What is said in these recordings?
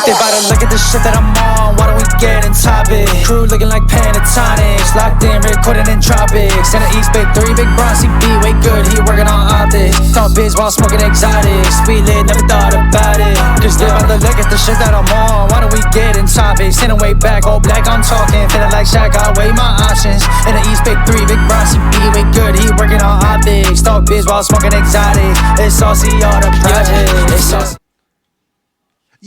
They bout to look at the shit that I'm on. Why don't we get in topic? Crew looking like Pentatonics, locked in, recording in tropics. In the East Bay 3, big Bronzy B, way good, he working on optics. Talk biz while smoking exotics. We lit, never thought about it. Just live out the look at the shit that I'm on. Why don't we get in topics? Sitting way back, all black, I'm talking. Feeling like Shaq, I weigh my options. In the East Bay 3, big Bronzy B, way good, he working on optics. Talk biz while smoking exotics. It's saucy, all the project. It's saucy.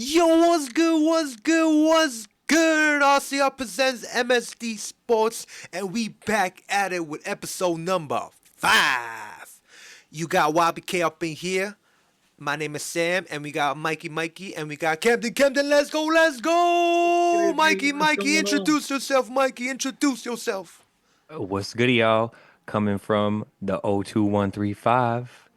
Yo, what's good, what's good, what's good? RCR Presents MSD Sports, and we back at it with episode number 5. You got YBK up in here. My name is Sam, and we got Mikey, and we got Camden. Let's go! Mikey, introduce yourself, Mikey, introduce yourself. What's good, y'all? Coming from the 02135.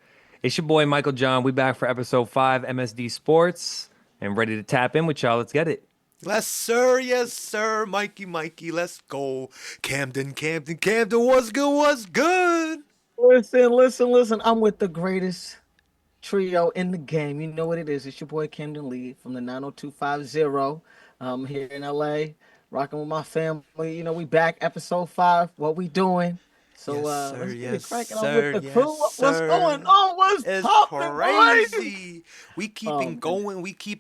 It's your boy, Michael John. We back for episode 5, MSD Sports, and ready to tap in with y'all. Let's get it. Yes, sir. Mikey, let's go. Camden, what's good? Listen. I'm with the greatest trio in the game. You know what it is. It's your boy Camden Lee from the 90250. Here in LA, rocking with my family. You know, we back episode 5. What we doing? So let's get it cracking on with the crew. What's going on? What's poppin', crazy? Boys? We keep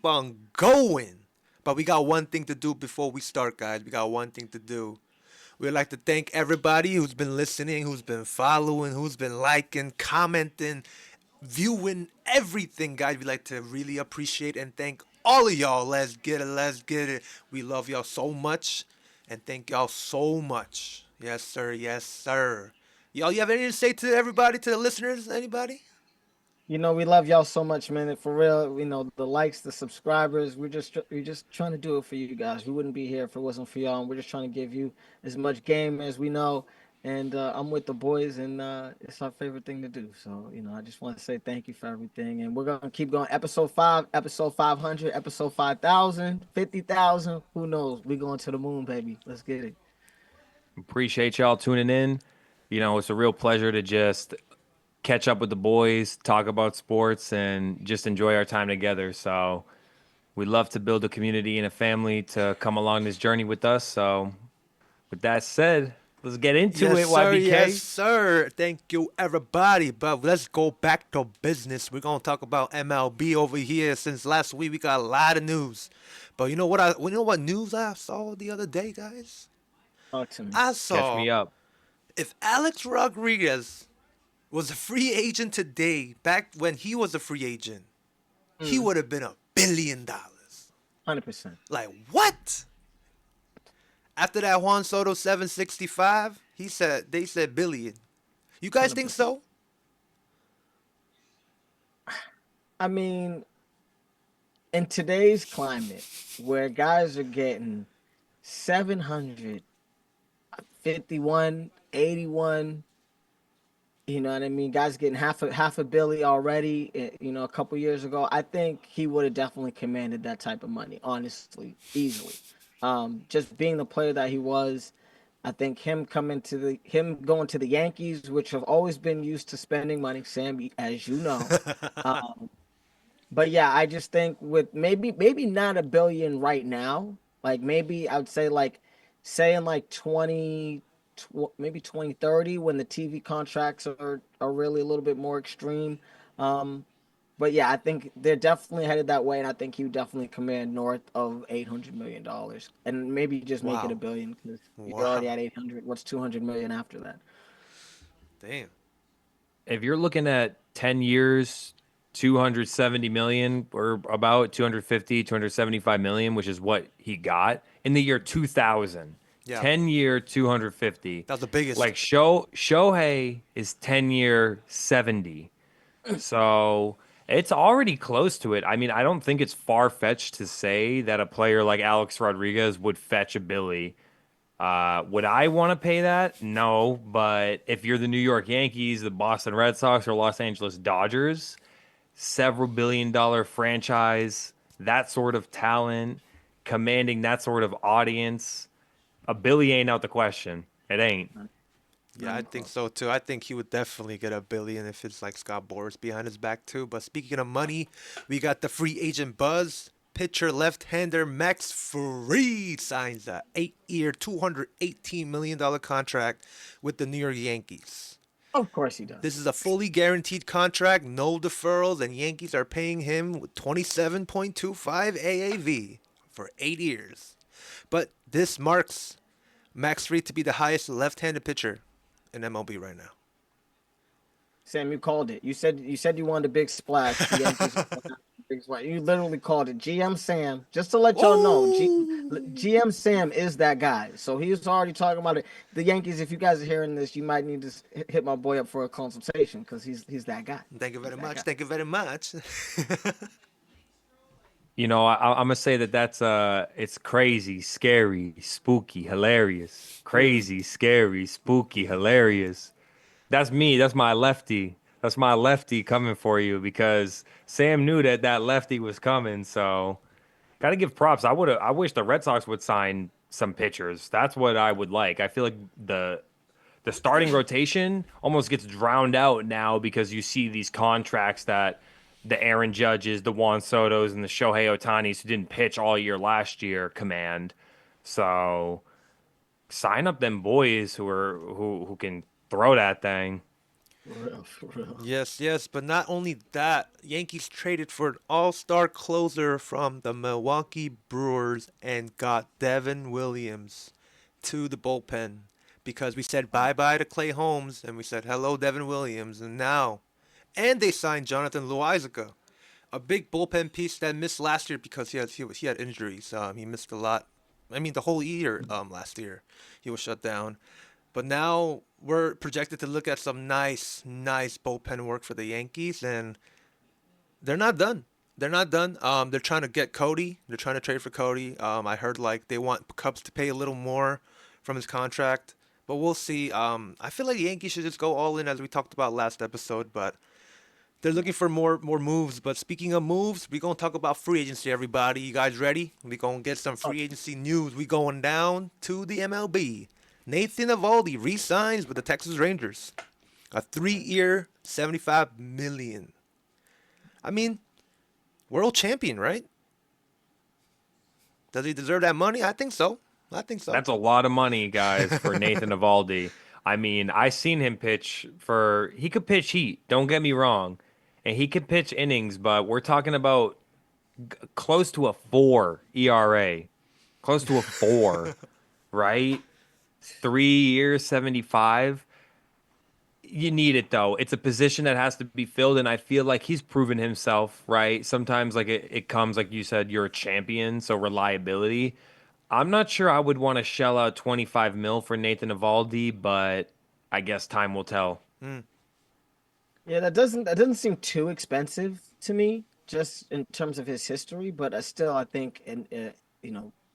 on going. But we got one thing to do before we start, guys. We got one thing to do. We'd like to thank everybody who's been listening, who's been following, who's been liking, commenting, viewing, everything, guys. We'd like to really appreciate and thank all of y'all. Let's get it. We love y'all so much. And thank y'all so much. Yes, sir. Y'all, you have anything to say to everybody, to the listeners? Anybody? You know, we love y'all so much, man. For real, you know, the likes, the subscribers, we're just trying to do it for you guys. We wouldn't be here if it wasn't for y'all. And we're just trying to give you as much game as we know. And I'm with the boys, and it's our favorite thing to do. So, you know, I just want to say thank you for everything. And we're going to keep going. Episode 5, episode 500, episode 5,000, 50,000. Who knows? We're going to the moon, baby. Let's get it. Appreciate y'all tuning in. You know, it's a real pleasure to just catch up with the boys, talk about sports, and just enjoy our time together. So we'd love to build a community and a family to come along this journey with us. So with that said, let's get into it, YBK. Yes, sir. Thank you, everybody. But let's go back to business. We're going to talk about MLB over here. Since last week, we got a lot of news. But you know what news I saw the other day, guys? Talk to me. I saw, Catch me up. if Alex Rodriguez was a free agent today, back when he was a free agent, he would have been $1 billion. 100%. Like, what? After that Juan Soto 765, they said billion. You guys 100%. think so? I mean, in today's climate, where guys are getting 751, 81, you know what I mean? Guys getting half a billy already, you know, a couple years ago. I think he would have definitely commanded that type of money, honestly, easily. Just being the player that he was, I think him going to the Yankees, which have always been used to spending money, Sam, as you know. But yeah, I just think with maybe not $1 billion right now, like maybe I would say in like 2030 when the TV contracts are really a little bit more extreme. But yeah, I think they're definitely headed that way, and I think he would definitely command north of $800 million, and maybe just make it $1 billion because you're already at 800. What's 200 million after that? Damn. If you're looking at 10 years, 270 million, or about 250, 275 million, which is what he got in the year 2000. Yeah. 10-year, 250. That's the biggest. Like Shohei is 10-year, 70. So it's already close to it. I mean, I don't think it's far-fetched to say that a player like Alex Rodriguez would fetch $1 billion. Would I want to pay that? No, but if you're the New York Yankees, the Boston Red Sox, or Los Angeles Dodgers, several $billion franchise, that sort of talent, commanding that sort of audience, $1 billion ain't out the question. It ain't. Yeah, I think so too. I think he would definitely get $1 billion if it's like Scott Boras behind his back too. But speaking of money, we got the free agent buzz pitcher left-hander Max Fried signs a 8-year, $218 million contract with the New York Yankees. Of course he This does. is a fully guaranteed contract, no deferrals, and Yankees are paying him with 27.25 AAV for 8 years. But this marks Max Fried to be the highest left-handed pitcher in MLB right now. Sam, you called it. You said you wanted a big splash. The Yankees are going after a big splash. You literally called it. GM Sam. Just to let y'all know, GM Sam is that guy. So he was already talking about it. The Yankees. If you guys are hearing this, you might need to hit my boy up for a consultation because he's that guy. Thank you He's very that much. guy. Thank you very much. I'm gonna say that it's crazy, scary, spooky, hilarious. Crazy, scary, spooky, hilarious. That's me. That's my lefty. That's my lefty coming for you because Sam knew that that lefty was coming. So gotta give props. I wish the Red Sox would sign some pitchers. That's what I would like. I feel like the starting rotation almost gets drowned out now because you see these contracts that the Aaron Judges, the Juan Sotos, and the Shohei Otanis who didn't pitch all year last year command. So sign up them boys who can throw that thing. For real, for real. Yes, yes, but not only that, Yankees traded for an all-star closer from the Milwaukee Brewers and got Devin Williams to the bullpen because we said bye-bye to Clay Holmes and we said hello Devin Williams and they signed Jonathan Loizaga, a big bullpen piece that missed last year because he had injuries. He missed a lot. I mean the whole year last year. He was shut down. But now we're projected to look at some nice bullpen work for the Yankees, and they're not done. They're not done. They're trying to get Cody. They're trying to trade for Cody. I heard like they want Cubs to pay a little more from his contract, but we'll see. I feel like the Yankees should just go all in as we talked about last episode, but they're looking for more moves. But speaking of moves, we're gonna talk about free agency. Everybody, you guys ready? We gonna get some Oh, free agency news. We going down to the MLB. Nathan Eovaldi re-signs with the Texas Rangers, a 3-year, 75 million. I mean, world champion, right? Does he deserve that money? I think so. I think so. That's a lot of money, guys, for Nathan Eovaldi. I mean, I seen him pitch for he could pitch heat, don't get me wrong. And he could pitch innings, but we're talking about close to a 4 ERA. Close to a 4, right? 3 years, 75. You need it though. It's a position that has to be filled, and I feel like he's proven himself, right? Sometimes like it comes like you said, you're a champion, so reliability. I'm not sure I would want to shell out 25 mil for Nathan Evaldi, but I guess time will tell. Mm, yeah, that doesn't seem too expensive to me, just in terms of his history. But still, I think,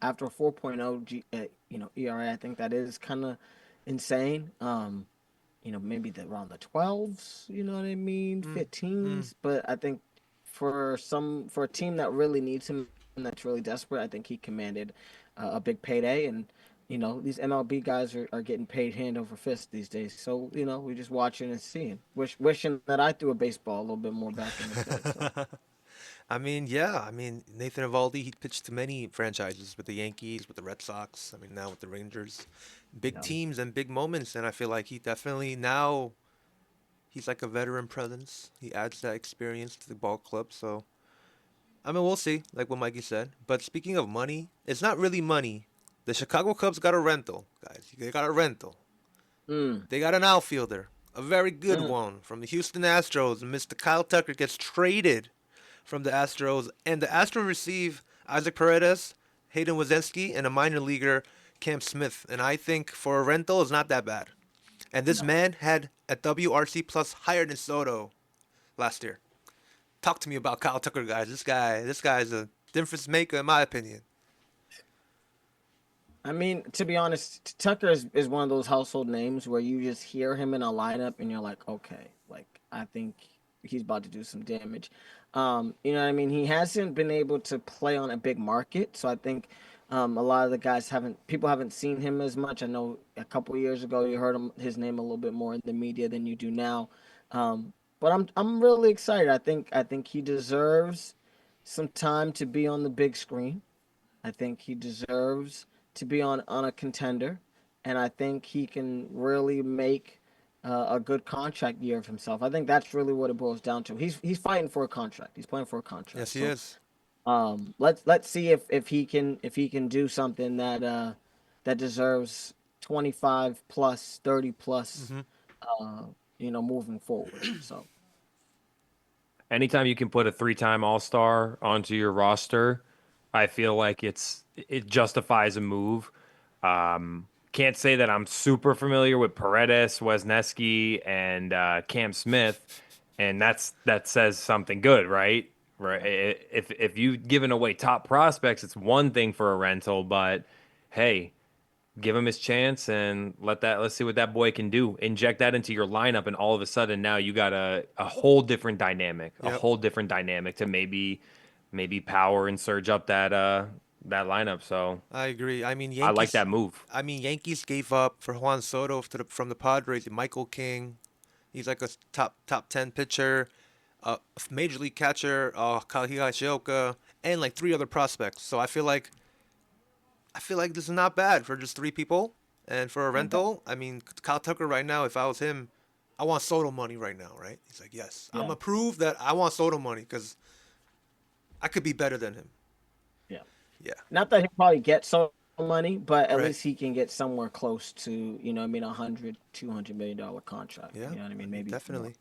after a 4.0 ERA, I think that is kind of insane. Maybe around the 12s, you know what I mean, mm, mm. 15s. But I think for a team that really needs him and that's really desperate, I think he commanded a big payday. And these MLB guys are getting paid hand over fist these days. So we're just watching and seeing, wishing that I threw a baseball a little bit more back in the day. So I mean, yeah. I mean, Nathan Eovaldi, he pitched to many franchises with the Yankees, with the Red Sox. I mean, now with the Rangers. Big yeah, teams and big moments, and I feel like he definitely now he's like a veteran presence. He adds that experience to the ball club. So I mean, we'll see, like what Mikey said. But speaking of money, it's not really money. The Chicago Cubs got a rental, guys. They got a rental. mm, They got an outfielder, a very good mm. one from the Houston Astros. Mr. Kyle Tucker gets traded from the Astros, and the Astros receive Isaac Paredes, Hayden Wazensky, and a minor leaguer, Cam Smith. And I think for a rental, it's not that bad. And this No. man had a WRC plus higher than Soto last year. Talk to me about Kyle Tucker, guys. This guy is a difference maker, in my opinion. I mean, to be honest, Tucker is one of those household names where you just hear him in a lineup and you're like, okay, like I think he's about to do some damage. You know what I mean? He hasn't been able to play on a big market, so I think a lot of the guys people haven't seen him as much. I know a couple of years ago you heard his name a little bit more in the media than you do now. But I'm really excited. I think he deserves some time to be on the big screen. I think he deserves to be on a contender, and I think he can really make a good contract year of himself. I think that's really what it boils down to. He's fighting for a contract. He's playing for a contract. Yes, he So is. let's see if he can do something that deserves 25 plus 30 plus Hmm. uh moving forward. So Anytime you can put a three-time All-Star onto your roster, I feel like it justifies a move. Can't say that I'm super familiar with Paredes, Wesneski, and Cam Smith, and that says something good, right? Right. If you've given away top prospects, it's one thing for a rental, but hey, give him his chance and let's see what that boy can do. Inject that into your lineup, and all of a sudden now you got a whole different dynamic, Yep. to maybe power and surge up that lineup. So I agree. I mean, I like Yankees. that move. I mean, Yankees gave up for Juan Soto from the Padres. Michael King. He's like a top 10 pitcher, major league catcher, Higashioka, and like three other prospects. So I feel like this is not bad for just three people. And for a not bad. rental, I mean, Kyle Tucker right now, if I was him, I want Soto money right now, right? He's like, yes, I'm Yeah, gonna prove that I want Soto money because I could be better than him. yeah. Yeah, Not that he probably gets some money, but at right. least he can get somewhere close to, what I mean, 100, $200 million contract. Yeah, You know what I I mean? mean, Maybe even more. definitely,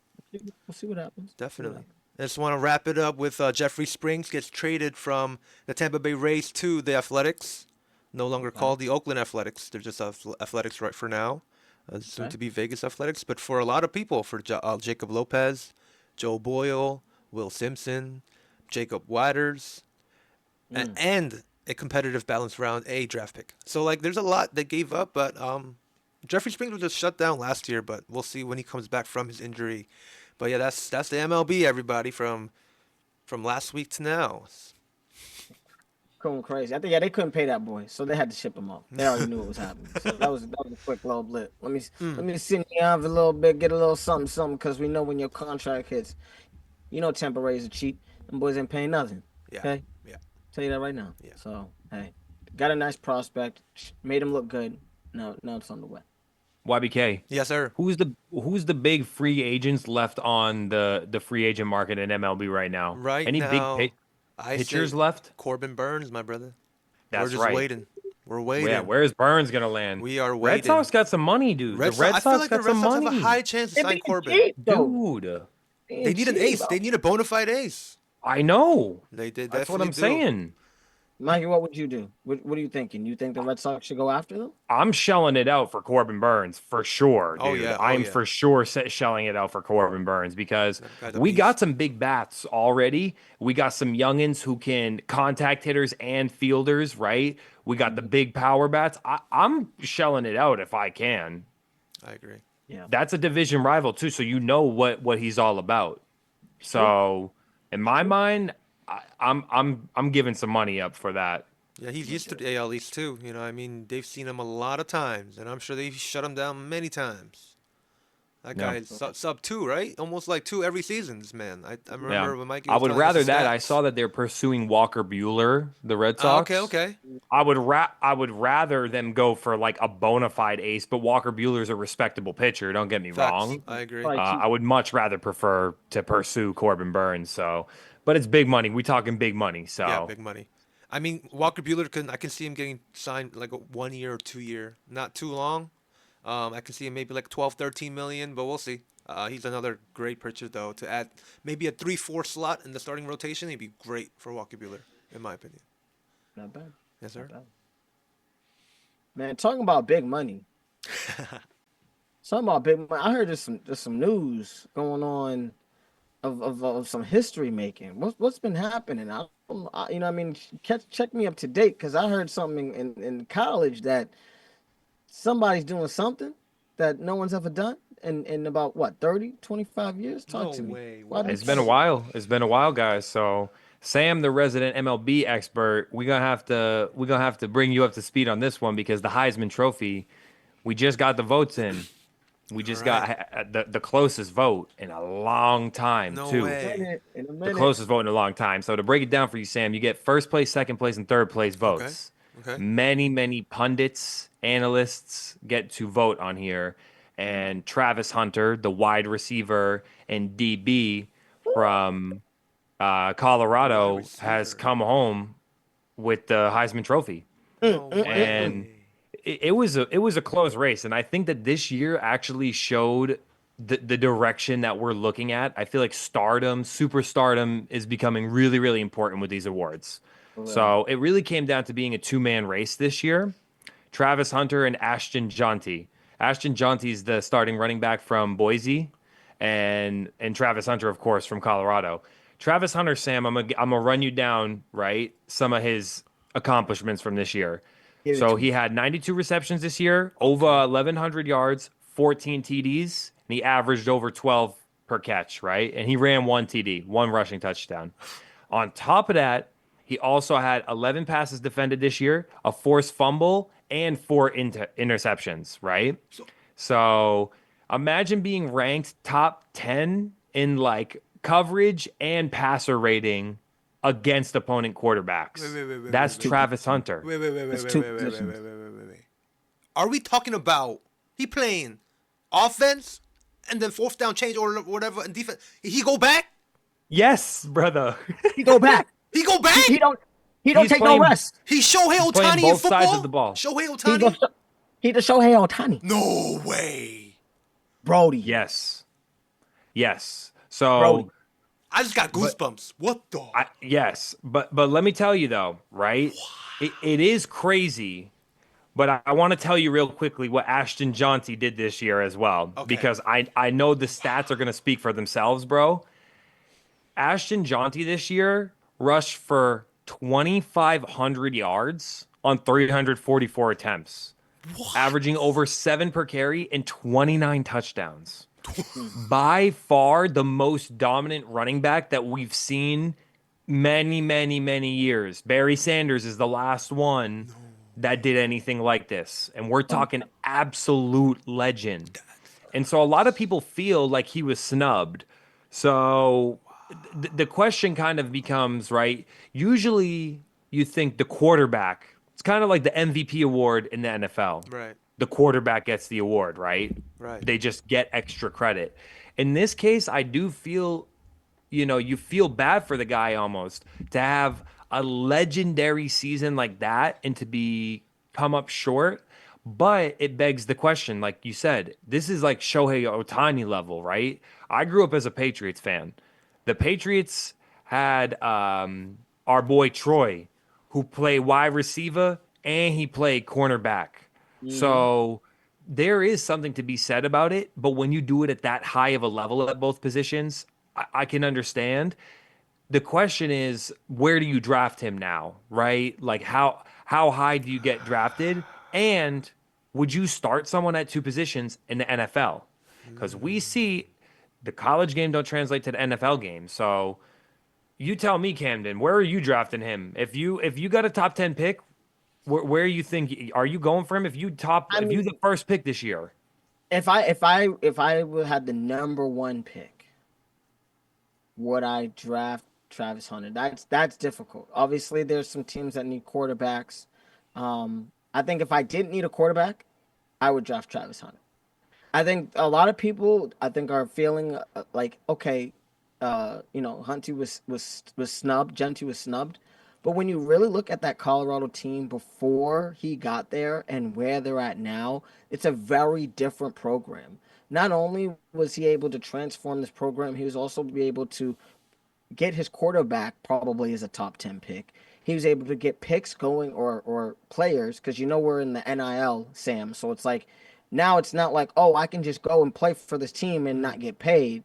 We'll see what happens. See what definitely. happens. I just want to wrap it up with Jeffrey Springs gets traded from the Tampa Bay Rays to the Athletics, no longer Okay. called the Oakland Athletics. They're just Athletics right for now, soon Okay. to be Vegas Athletics. But for a lot of people, for Jacob Lopez, Joe Boyle, Will Simpson, Jacob Watters, Mm. and a competitive balanced round A draft pick. So like, there's a lot they gave up, but Jeffrey Springs was just shut down last year. But we'll see when he comes back from his injury. But yeah, that's the MLB, everybody, from last week to now. Going crazy. I think they couldn't pay that boy, so they had to ship him off. They already knew what was happening. So that was a quick little blip. Let Mm, me sit in the oven a little bit, get a little something, something, because we know when your contract hits, Tampa Rays are cheap. Them boys ain't paying nothing. yeah, Okay, yeah, tell you that right now. yeah. So hey, got a nice prospect, made him look good. Now it's on the way. YBK. Yes, sir. Who's the big free agents left on the free agent market in MLB right now? Right Any big now, I pitchers say left? Corbin Burns, my brother. We're That's just right. waiting. We're Yeah, waiting. where's Burns gonna land? We are Red waiting. Sox got some money, dude. The Red Sox. Red I feel Sox like the got Red some Sox have a money, high chance to They're sign being Corbin. cheap though. dude. They Being need an cheap. ace. They need a bona fide ace. I know. They That's what definitely I'm do. saying. Mikey, what would you do? What are you thinking? You think the Red Sox should go after them? I'm shelling it out for Corbin Burns for sure, Oh dude. yeah. Oh I'm yeah. for sure shelling it out for Corbin Burns because That guy's a we got beast. some big bats already. We got some youngins who can contact hitters and fielders, right? We got the Mhm. big power bats. I'm shelling it out if I can. I agree. Yeah, That's a division rival too, so you know what he's all about. it's true. So in It's my true. mind, I'm giving some money up for that. Yeah, he's Me used to too. the AL East too. I mean, they've seen him a lot of times, and I'm sure they've shut him down many times. That Yeah. guy is sub two, right? Almost like two every season. This man. I Yeah. remember when Mikey I was would telling us the rather that. I stats. saw that they're pursuing Walker Bueller, the Red Okay, Sox. okay. I would rather them go for like a bona fide ace, but Walker Bueller's a respectable pitcher, don't get me Facts. wrong. I agree. Probably I cheap. would much rather prefer to pursue Corbin Burns, so but it's big money. We talking big money, Yeah, so big money. I mean, Walker Bueller I can see him getting signed like a 1 year or 2 year, not too long. I can see him maybe like 12, 13 million, but we'll see. He's another great pitcher though. To add maybe a 3-4 slot in the starting rotation, he'd be great for Walker Bueller, in my opinion. Not bad. Yes, Not sir. bad. Man, talking about big money. Talking about big money. I heard there's some news going on of some history making. What's been happening? I mean, check me up to date because I heard something in college that somebody's doing something that no one's ever done in about what 30, 25 years. Talk No to me. way. Why What? don't it's been a you while. It's been a while, guys. So Sam, the resident MLB expert, we're gonna have to bring you up to speed on this one because the Heisman Trophy, we just got the votes in. We All just got right. the closest vote in a long time, No too. way. In a The minute. closest vote in a long time. So to break it down for you, Sam, you get first place, second place, and third place Okay. votes. Okay. Many, many pundits, analysts get to vote on here. And Travis Hunter, the wide receiver and DB from Wide Colorado, has receiver. come home with the Heisman Trophy. No And way. it was a close race, and I think that this year actually showed the direction that we're looking at. I feel like superstardom is becoming really, really important with these awards. Well, So it really came down to being a two-man race this year. Travis Hunter and Ashton Jonty. Ashton Jonty's the starting running back from Boise, and Travis Hunter, of course, from Colorado. Travis Hunter, Sam, I'm gonna run you down right some of his accomplishments from this year. give it So to he me. had 92 receptions this year, over Okay. 1,100 yards, 14 TDs, and he averaged over 12 per catch, right? And he ran one TD, one rushing touchdown. On top of that, he also had 11 passes defended this year, a forced fumble, and four interceptions, right? So So imagine being ranked top 10 in like coverage and passer rating against opponent wait, quarterbacks. wait, wait, wait, wait, That's Two wait, Travis positions. Hunter. wait, wait, wait, wait, That's wait, two wait, wait, wait, positions. wait, wait, wait, wait. Are we talking about he playing offense and then fourth down change or whatever and defense? He go back? Yes, brother. He go back. He go He, back? he don't. He don't He's take no playing rest. He's Shohei he's playing Ohtani in both sides of football? the ball. Shohei He Ohtani? the Shohei Ohtani. No way. Brody. Yes. Yes. So Brody. I just got but goosebumps. What the? yes, but let me tell you though, right? It is crazy, but I want to tell you real quickly what Ashton Jonty did this year as well, Okay. because I know the stats are going to speak for themselves, bro. Ashton Jonty this year rushed for 2,500 yards on 344 attempts, averaging over 7 per carry and 29 touchdowns. By far the most dominant running back that we've seen many, many, many years. Barry Sanders is the last one that did anything like this. And we're talking absolute legend. And so a lot of people feel like he was snubbed. So the question kind of becomes, right? Usually you think the quarterback, it's kind of like the MVP award in the NFL. Right. The quarterback gets the award, right? Right. They just get extra credit. In this case, I do feel, you feel bad for the guy almost to have a legendary season like that and to be come up short. But it begs the question, like you said, this is like Shohei Ohtani level, right? I grew up as a Patriots fan. The Patriots had our boy Troy, who played wide receiver and he played cornerback. Mm-hmm. So there is something to be said about it. But when you do it at that high of a level at both positions, I can understand. The question is, where do you draft him now, right? Like how high do you get drafted? And would you start someone at two positions in the NFL? Because we see the college game don't translate to the NFL game. So you tell me, Camden, where are you drafting him? If you got a top 10 pick, where you think are you going for him? I If you mean, the first pick this year, if I would have the number one pick, would I draft Travis Hunter? That's difficult. Obviously, there's some teams that need quarterbacks. I think if I didn't need a quarterback, I would draft Travis Hunter. I think a lot of people, I think, are feeling like, okay, Hunty was snubbed, Genty was snubbed, but when you really look at that Colorado team before he got there and where they're at now, it's a very different program. Not only was he able to transform this program, he was also be able to get his quarterback probably as a top 10 pick. He was able to get picks going or players because we're in the NIL, Sam. So it's like now it's not like, oh, I can just go and play for this team and not get paid.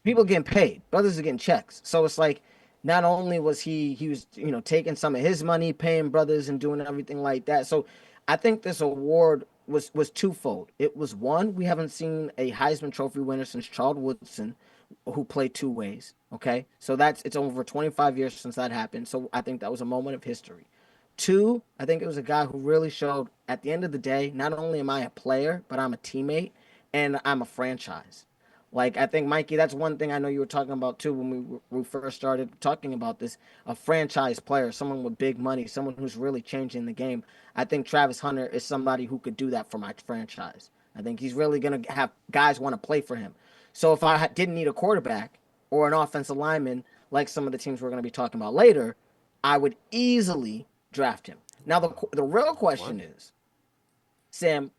People getting paid. Brothers are getting checks. So it's like not only was he was taking some of his money, paying brothers and doing everything like that. So I think this award was twofold. It was one, we haven't seen a Heisman Trophy winner since Charles Woodson, who played two ways. Okay, so it's over 25 years since that happened. So I think that was a moment of history. Two, I think it was a guy who really showed at the end of the day, not only am I a player, but I'm a teammate. and I'm a franchise. Like I think Mikey, that's one thing I know you were talking about too when we first started talking about this. A franchise player, someone with big money, someone who's really changing the game. I think Travis Hunter is somebody who could do that for my franchise. I think he's really gonna have guys want to play for him. So if I didn't need a quarterback or an offensive lineman like some of the teams we're going to be talking about later, I would easily draft him. Now the real question is, Sam,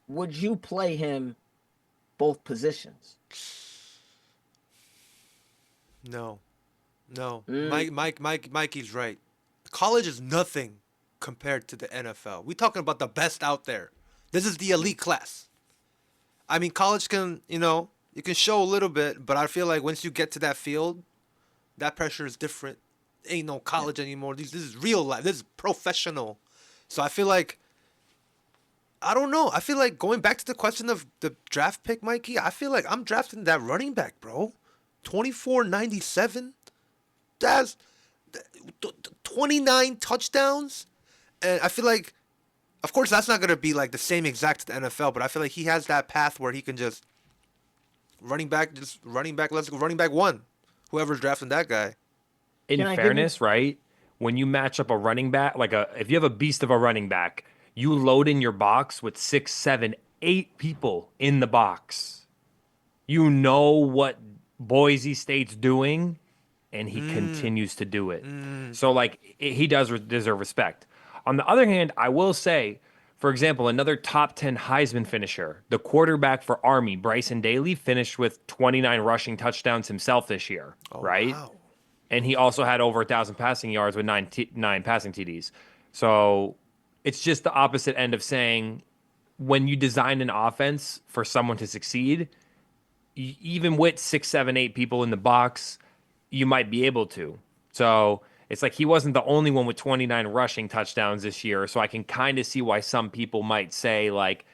would you play him both positions? No, no. Mm. Mikey's right. College is nothing compared to the NFL. We're talking about the best out there. This is the elite class. I mean, college can, you can show a little bit, but I feel like once you get to that field, that pressure is different. Ain't no college anymore. This is real life. This is professional. So I feel like, I don't know. I feel like going back to the question of the draft pick, Mikey, I feel like I'm drafting that running back, bro. 24.97. That's 29 touchdowns. And I feel like, of course, that's not going to be like the same exact to the NFL, but I feel like he has that path where he can just running back, let's go running back one. Whoever's drafting that guy. In Can I give you? fairness, right? When you match up a running back, if you have a beast of a running back, you load in your box with 6, 7, 8 people in the box. You know what Boise State's doing, and he continues to do it. So, he does deserve respect. On the other hand, I will say, for example, another top 10 Heisman finisher, the quarterback for Army, Bryson Daly, finished with 29 rushing touchdowns himself this year, right? Wow. And he also had over 1,000 passing yards with nine passing TDs. So it's just the opposite end of saying when you design an offense for someone to succeed, even with 6, 7, 8 people in the box, you might be able to. So it's like he wasn't the only one with 29 rushing touchdowns this year. So I can kind of see why some people might say, like,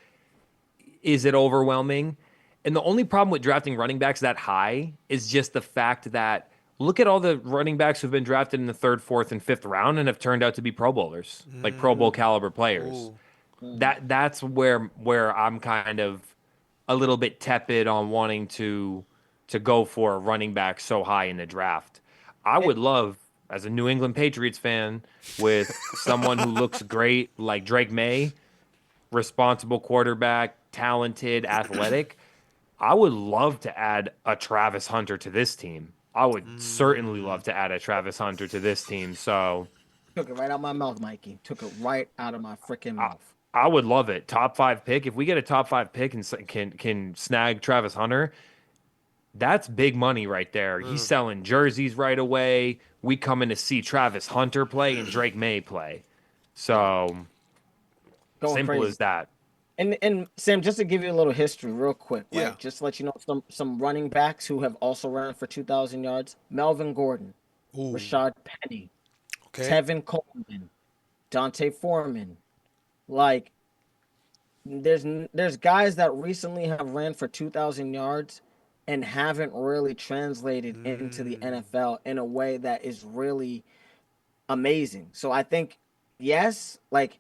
is it overwhelming? And the only problem with drafting running backs that high is just the fact that look at all the running backs who've been drafted in the third, fourth, and fifth round and have turned out to be Pro Bowlers, like Pro Bowl caliber players. Ooh. That's where I'm kind of a little bit tepid on wanting to go for a running back so high in the draft. I would love, as a New England Patriots fan, with someone who looks great like Drake May, responsible quarterback, talented, athletic. I would love to add a Travis Hunter to this team. I would certainly love to add a Travis Hunter to this team. So Took it right out my mouth, Mikey. Took it right out of my freaking I, mouth. I would love it. Top 5 pick. If we get a top 5 pick and can snag Travis Hunter, that's big money right there. He's selling jerseys right away. We come in to see Travis Hunter play and Drake May play. So Going simple crazy. as that. And Sam, just to give you a little history real quick, right? Yeah. Just to let you know some running backs who have also ran for 2,000 yards. Melvin Gordon, Ooh. Rashad Penny, Okay. Tevin Coleman, Dante Foreman. Like there's guys that recently have ran for 2,000 yards and haven't really translated into the NFL in a way that is really amazing. So I think yes, like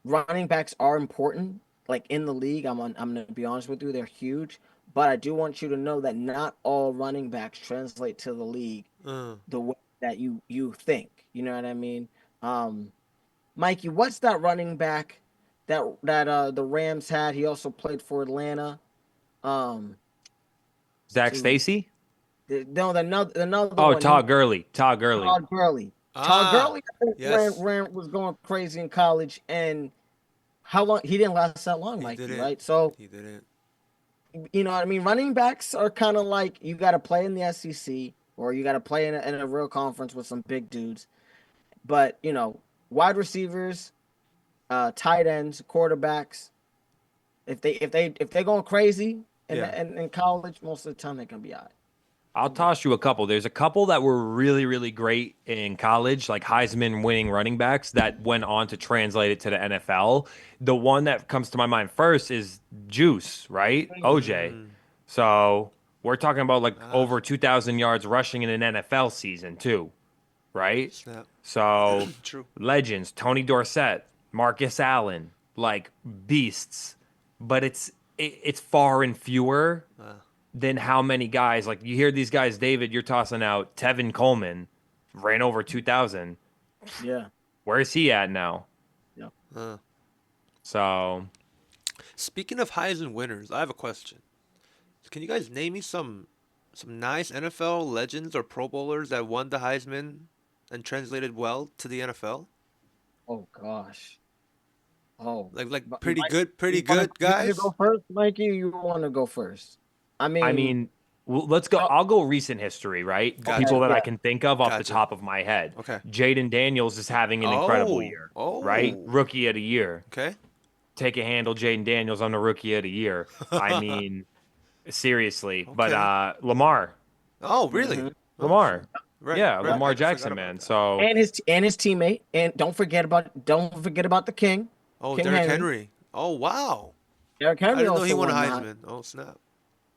running backs are important. Like in the league, I'm gonna be honest with you, they're huge. But I do want you to know that not all running backs translate to the league the way that you think. You know what I mean? Um, Mikey, what's that running back that the Rams had? He also played for Atlanta. Um, Zach shoot. Stacy? No, another Oh, one. Todd Gurley. Todd Gurley. Todd Gurley. Todd Ah, Gurley yes. was going crazy in college, and how long he didn't last that long, He Mikey, didn't. right? So He didn't. you know what I mean. Running backs are kind of like you got to play in the SEC or you got to play in a real conference with some big dudes. But wide receivers, tight ends, quarterbacks, if they going crazy Yeah. in college, most of the time they're gonna be all right. I'll toss you a couple. There's a couple that were really, really great in college, like Heisman winning running backs that went on to translate it to the NFL. The one that comes to my mind first is Juice, right? OJ. So we're talking about like over 2,000 yards rushing in an NFL season, too, right? Snap. So True. legends, Tony Dorsett, Marcus Allen, like beasts. But it's far and fewer than how many guys. Like you hear these guys, David, you're tossing out Tevin Coleman, ran over 2,000. Yeah. Where's he at now? Yeah. Uh, So Speaking of Heisman winners, I have a question. Can you guys name me some nice NFL legends or Pro Bowlers that won the Heisman and translated well to the NFL? Oh gosh. Oh, Like but pretty Mike, good, pretty you good want to go guys. first, Mikey? You want to go first? I I mean, mean, let's go. oh, I'll go recent history, right? okay, People Gotcha, that I yeah, can think of off the gotcha. top of my head. Okay. Jaden Daniels is having an incredible Oh, year, right? oh. Rookie of the year. Okay. Take a handle, Jaden Daniels on the rookie of the year. I mean, seriously. But Okay. Lamar, Oh, really? hmm Oh, shit. Lamar, Right, yeah, right. yep. Lamar I forgot Jackson, about man. that. So And his teammate, and don't forget about the King, Oh, King Derrick Henry. Henry. Oh, wow. Derrick I Henry didn't know he also won a won the Heisman. Heisman. Oh, snap.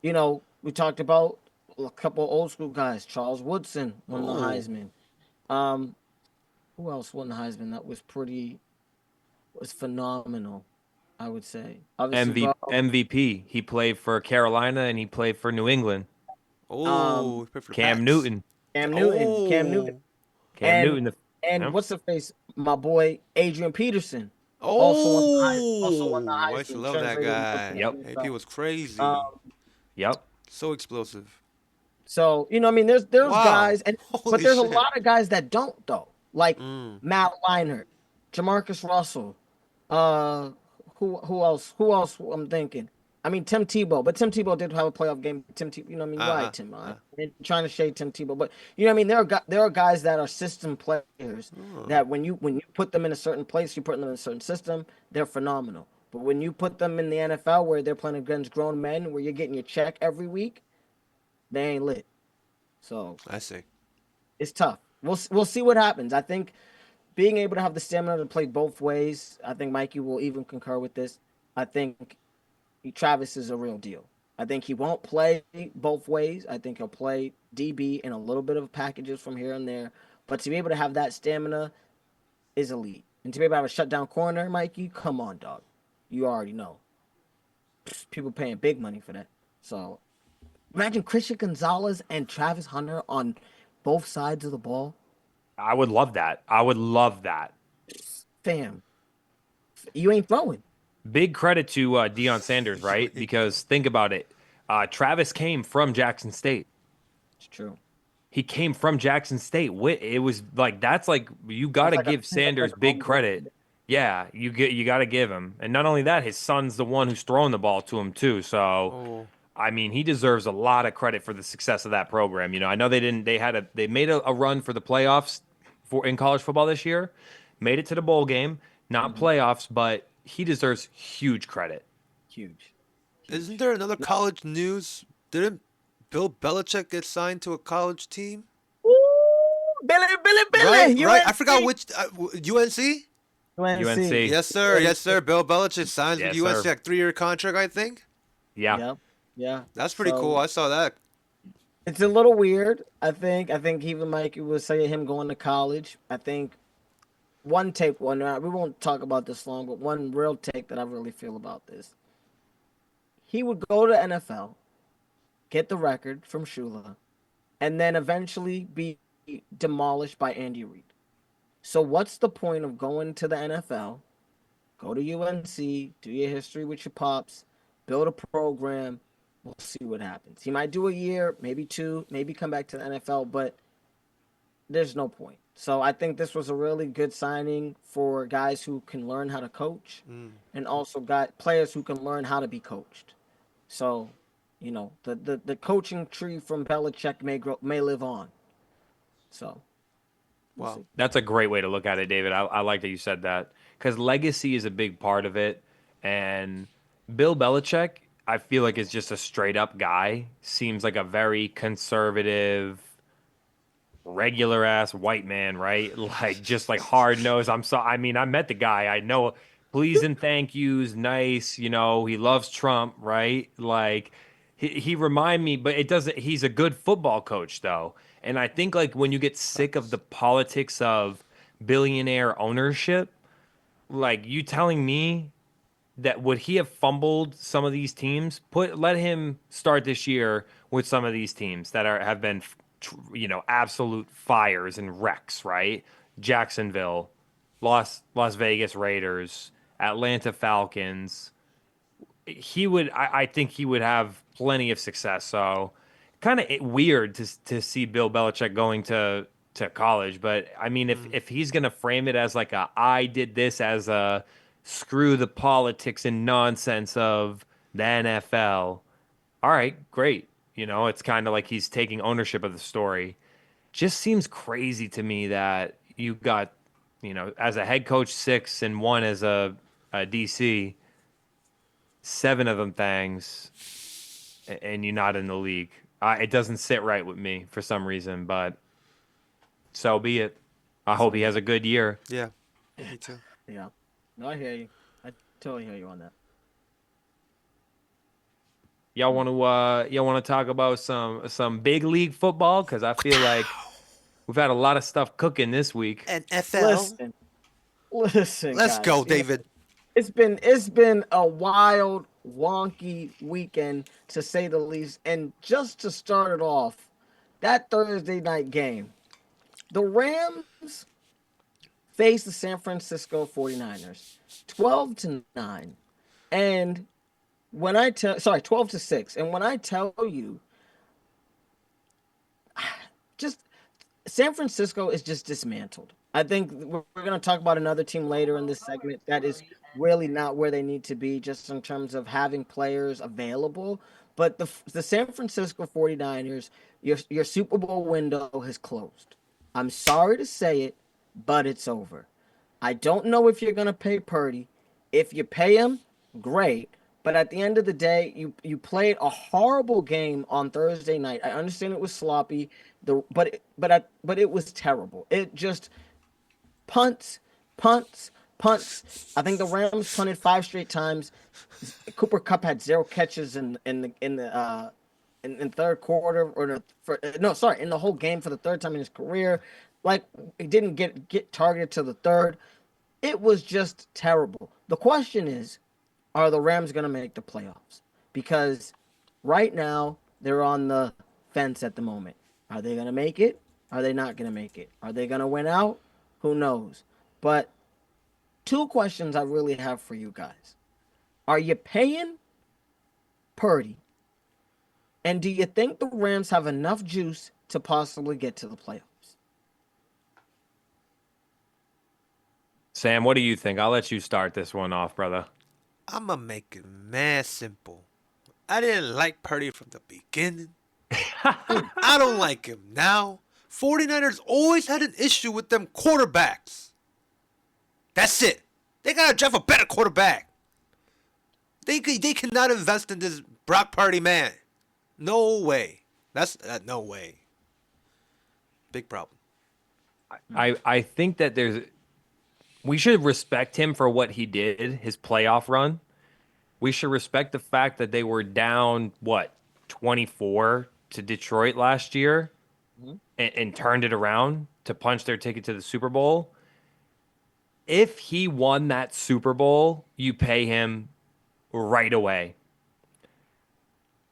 You know, we talked about a couple old school guys. Charles Woodson won the Oh, Heisman. Um, who else won the Heisman? That was phenomenal. I would say. Obviously, MVP. He played for Carolina and he played for New England. oh, um, he played for the Cam Pats. Newton. Cam Newton, Oh, Cam and Newton. and Yep. what's the face? My boy Adrian Peterson also won the oh, I used to Heisman, love that translated well to the guy. Yep. AP NFL. was crazy. Um, Yep. So explosive. so I mean, there's Wow. guys, and but Holy there's a shit. lot of guys that don't though, like Mm. Matt Leinart, Jamarcus Russell, uh, who else? Who else? I'm thinking. I mean, Tim Tebow, but Tim Tebow did have a playoff game. Tim Tebow, you know what I mean? Why, Uh-huh. Tim? I Uh. ain't trying to shade Tim Tebow, but you know what I mean? There are guys that are system players Oh. that when you put them in a certain place, you put them in a certain system, they're phenomenal. But when you put them in the NFL where they're playing against grown men, where you're getting your check every week, they ain't lit. So I see. it's tough. We'll see what happens. I think being able to have the stamina to play both ways. I think Mikey will even concur with this. I think Travis is a real deal. I think he won't play both ways. I think he'll play DB and a little bit of packages from here and there. But to be able to have that stamina is elite. And to be able to have a shutdown corner, Mikey, come on, dog. You already know. People paying big money for that. So imagine Christian Gonzalez and Travis Hunter on both sides of the ball. I would love that. I would love that. Fam, you ain't throwing. Big credit to Deion Sanders, right? Because think about it. Travis came from Jackson State. It's true. He came from Jackson State. It was like that's like you got to give That's like Sanders a big homegrown. credit. Yeah, you got to give him. And not only that, his son's the one who's throwing the ball to him too. So Oh. I mean, he deserves a lot of credit for the success of that program. You know, I know they made a run for the playoffs for in college football this year, made it to the bowl game, not Mhm. playoffs, but he deserves huge credit. Huge. Isn't Huge. there another No. college news? Didn't Bill Belichick get signed to a college team? Ooh, Billy, Right, right. I forgot UNC. which UNC. UNC. UNC. Yes, sir. Yes, sir. Bill Belichick signs with Yes, UNC, sir. like 3-year contract, I think. Yeah. Yep. Yeah. That's pretty cool. So I saw that. it's a little weird. I think even Mikey would say him going to college. I think one take one. We won't talk about this long, but one real take that I really feel about this. He would go to NFL, get the record from Shula, and then eventually be demolished by Andy Reid. So what's the point of going to the NFL, go to UNC, do your history with your pops, build a program. We'll see what happens. He might do a year, maybe two, maybe come back to the NFL, but there's no point. So I think this was a really good signing for guys who can learn how to coach Mm. and also got players who can learn how to be coached. So, the coaching tree from Belichick may live on. So we'll Wow. see. That's a great way to look at it, David. I like that you said that because legacy is a big part of it. And Bill Belichick, I feel like is just a straight up guy. Seems like a very conservative, regular ass white man, right? Like just like hard nosed. I mean, I met the guy. I know please and thank yous, nice, you know, he loves Trump, right? Like he remind me, but it doesn't he's a good football coach though. And I think like when you get sick of the politics of billionaire ownership, like you telling me that would he have fumbled some of these teams? Let him start this year with some of these teams that have been, absolute fires and wrecks, right? Jacksonville, Las Vegas Raiders, Atlanta Falcons. I think he would have plenty of success. So kind of weird to see Bill Belichick going to college, but I mean, if he's gonna frame it as like I did this as a screw the politics and nonsense of the NFL, all right, great. It's kind of like he's taking ownership of the story. Just seems crazy to me that you got, as a head coach, 6-1 as a DC, 7 of them things, and you're not in the league. It doesn't sit right with me for some reason, but so be it. I hope he has a good year. Yeah, me too. Yeah. No, I hear you. I totally hear you on that. Y'all want to talk about some big league football? Because I feel like we've had a lot of stuff cooking this week. NFL. Listen, Let's guys. go, David. It's been a wild, wonky weekend to say the least. And just to start it off, that Thursday night game, the Rams faced the San Francisco 49ers 12-9. And 12-6. And when I tell you, just San Francisco is just dismantled. I think we're going to talk about another team later in this segment that is really not where they need to be just in terms of having players available. But the San Francisco 49ers, your Super Bowl window has closed. I'm sorry to say it, but it's over. I don't know if you're going to pay Purdy. If you pay him, great. But at the end of the day, you played a horrible game on Thursday night. I understand it was sloppy, but it was terrible. It just punts. I think the Rams punted 5 straight times. Cooper Kupp had 0 catches in the third quarter in the whole game for the third time in his career. Like, he didn't get targeted to the third. It was just terrible. The question is, are the Rams going to make the playoffs? Because right now, they're on the fence at the moment. Are they going to make it? Are they not going to make it? Are they going to win out? Who knows? But 2 questions I really have for you guys. Are you paying Purdy? And do you think the Rams have enough juice to possibly get to the playoffs? Sam, what do you think? I'll let you start this one off, brother. I'm going to make it mad simple. I didn't like Purdy from the beginning. I don't like him now. 49ers always had an issue with them quarterbacks. That's it. They got to draft a better quarterback. They cannot invest in this Brock Purdy man. No way. That's no way. Big problem. I think that we should respect him for what he did, his playoff run. We should respect the fact that they were down, 24 to Detroit last year and turned it around to punch their ticket to the Super Bowl. If he won that Super Bowl, you pay him right away.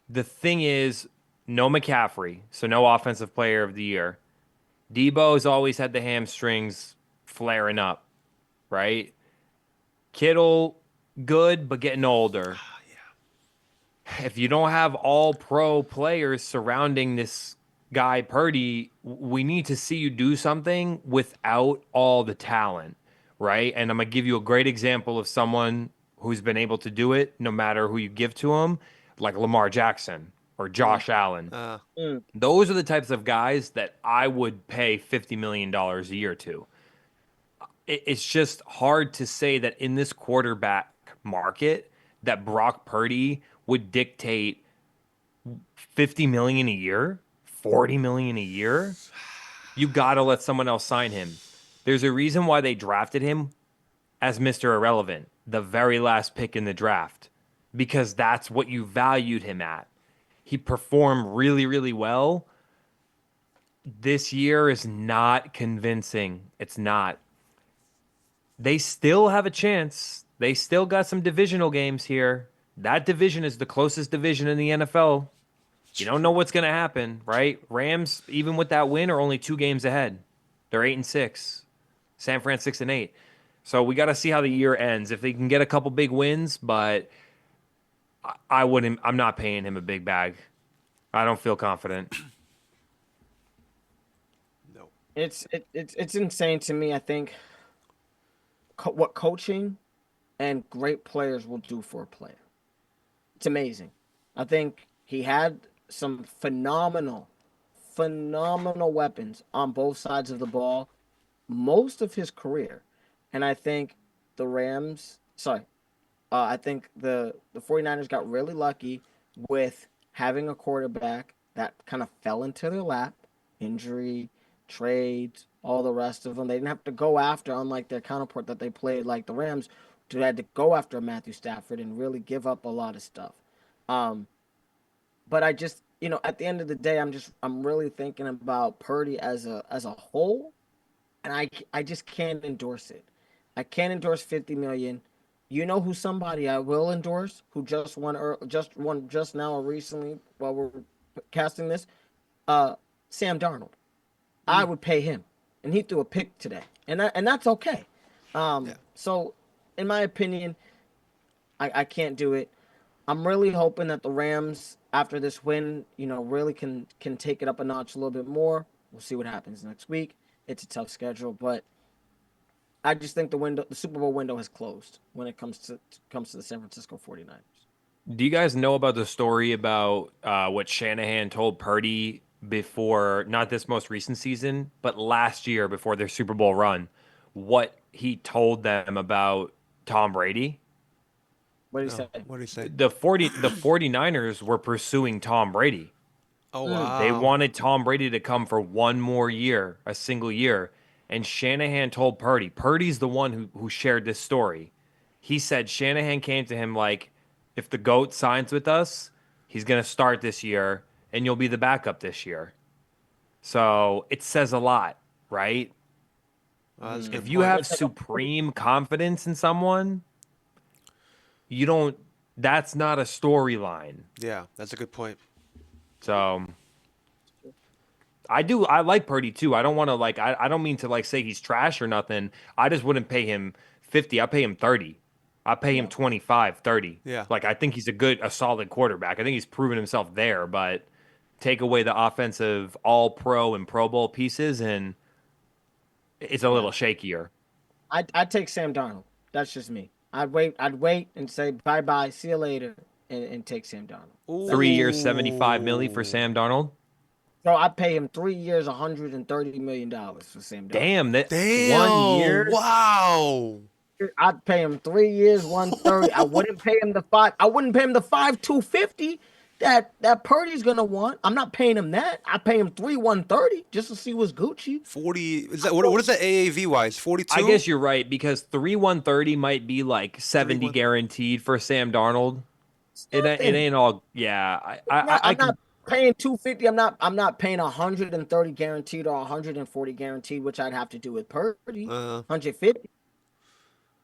The thing is, no McCaffrey, so no offensive player of the year. Debo's always had the hamstrings flaring up, right? Kittle, good, but getting older. If you don't have all pro players surrounding this guy Purdy, we need to see you do something without all the talent, right? And I'm going to give you a great example of someone who's been able to do it no matter who you give to him, like Lamar Jackson or Josh Allen. Those are the types of guys that I would pay $50 million a year to. It's just hard to say that in this quarterback market that Brock Purdy would dictate $50 million a year, $40 million a year. You got to let someone else sign him. There's a reason why they drafted him as Mr. Irrelevant, the very last pick in the draft, because that's what you valued him at. He performed really, really well. This year is not convincing. It's not. They still have a chance. They still got some divisional games here. That division is the closest division in the NFL. You don't know what's going to happen, right? Rams, even with that win, are only 2 games ahead. They're 8-6. San Fran 6-8. So we got to see how the year ends. If they can get a couple big wins, but I wouldn't. I'm not paying him a big bag. I don't feel confident. No. It's insane to me. I think what coaching and great players will do for a player. It's amazing. I think he had some phenomenal weapons on both sides of the ball most of his career. And I think the Rams, sorry, I think the 49ers got really lucky with having a quarterback that kind of fell into their lap, injury, trades, all the rest of them. They didn't have to go after, unlike their counterpart that they played like the Rams, who had to go after Matthew Stafford and really give up a lot of stuff. Um, but I just, at the end of the day, I'm really thinking about Purdy as a whole, and I just can't endorse it. I can't endorse 50 million. You know who somebody I will endorse who just now or recently while we're casting this? Sam Darnold. I would pay him, and he threw a pick today, and that's okay. Yeah. So, in my opinion, I can't do it. I'm really hoping that the Rams, after this win, really can take it up a notch a little bit more. We'll see what happens next week. It's a tough schedule, but I just think the Super Bowl window has closed when it comes to the San Francisco 49ers. Do you guys know about the story about what Shanahan told Purdy before, not this most recent season, but last year before their Super Bowl run? What he told them about Tom Brady? What do you No. say? What do you say? The 49ers were pursuing Tom Brady. Oh They wow. wanted Tom Brady to come for one more year, a single year. And Shanahan told Purdy's the one who shared this story. He said Shanahan came to him like, if the GOAT signs with us, he's going to start this year and you'll be the backup this year. So it says a lot, right? That's a good If you point. have supreme confidence in someone, you don't, that's not a storyline. Yeah, that's a good point. So I like Purdy too. I don't want to I don't mean to say he's trash or nothing. I just wouldn't pay him 50. I pay him 30. I pay him 25, 30. Yeah. Like I think he's a solid quarterback. I think he's proven himself there, but take away the offensive all pro and Pro Bowl pieces and it's a little shakier. I'd take Sam Darnold. That's just me. I'd wait and say bye bye, see you later, and take Sam Darnold. That's 3 years, just, 75 milli for Sam Darnold. so I'd pay him 3 years, $130 million for Sam Darnold. Damn, that 1 year. Damn! Wow! I'd pay him 3 years, 130. I wouldn't pay him the five. I wouldn't pay him the 250 that Purdy's gonna want. I'm not paying him that. I pay him 130 just to see what's Gucci. 40 is that what is that AAV wise? 42? I guess you're right because 130 might be like 70 1 guaranteed for Sam Darnold. It Nothing. ain't all. Yeah, I I'm can. not paying 250. I'm not paying 130 guaranteed or 140 guaranteed, which I'd have to do with Purdy. 150.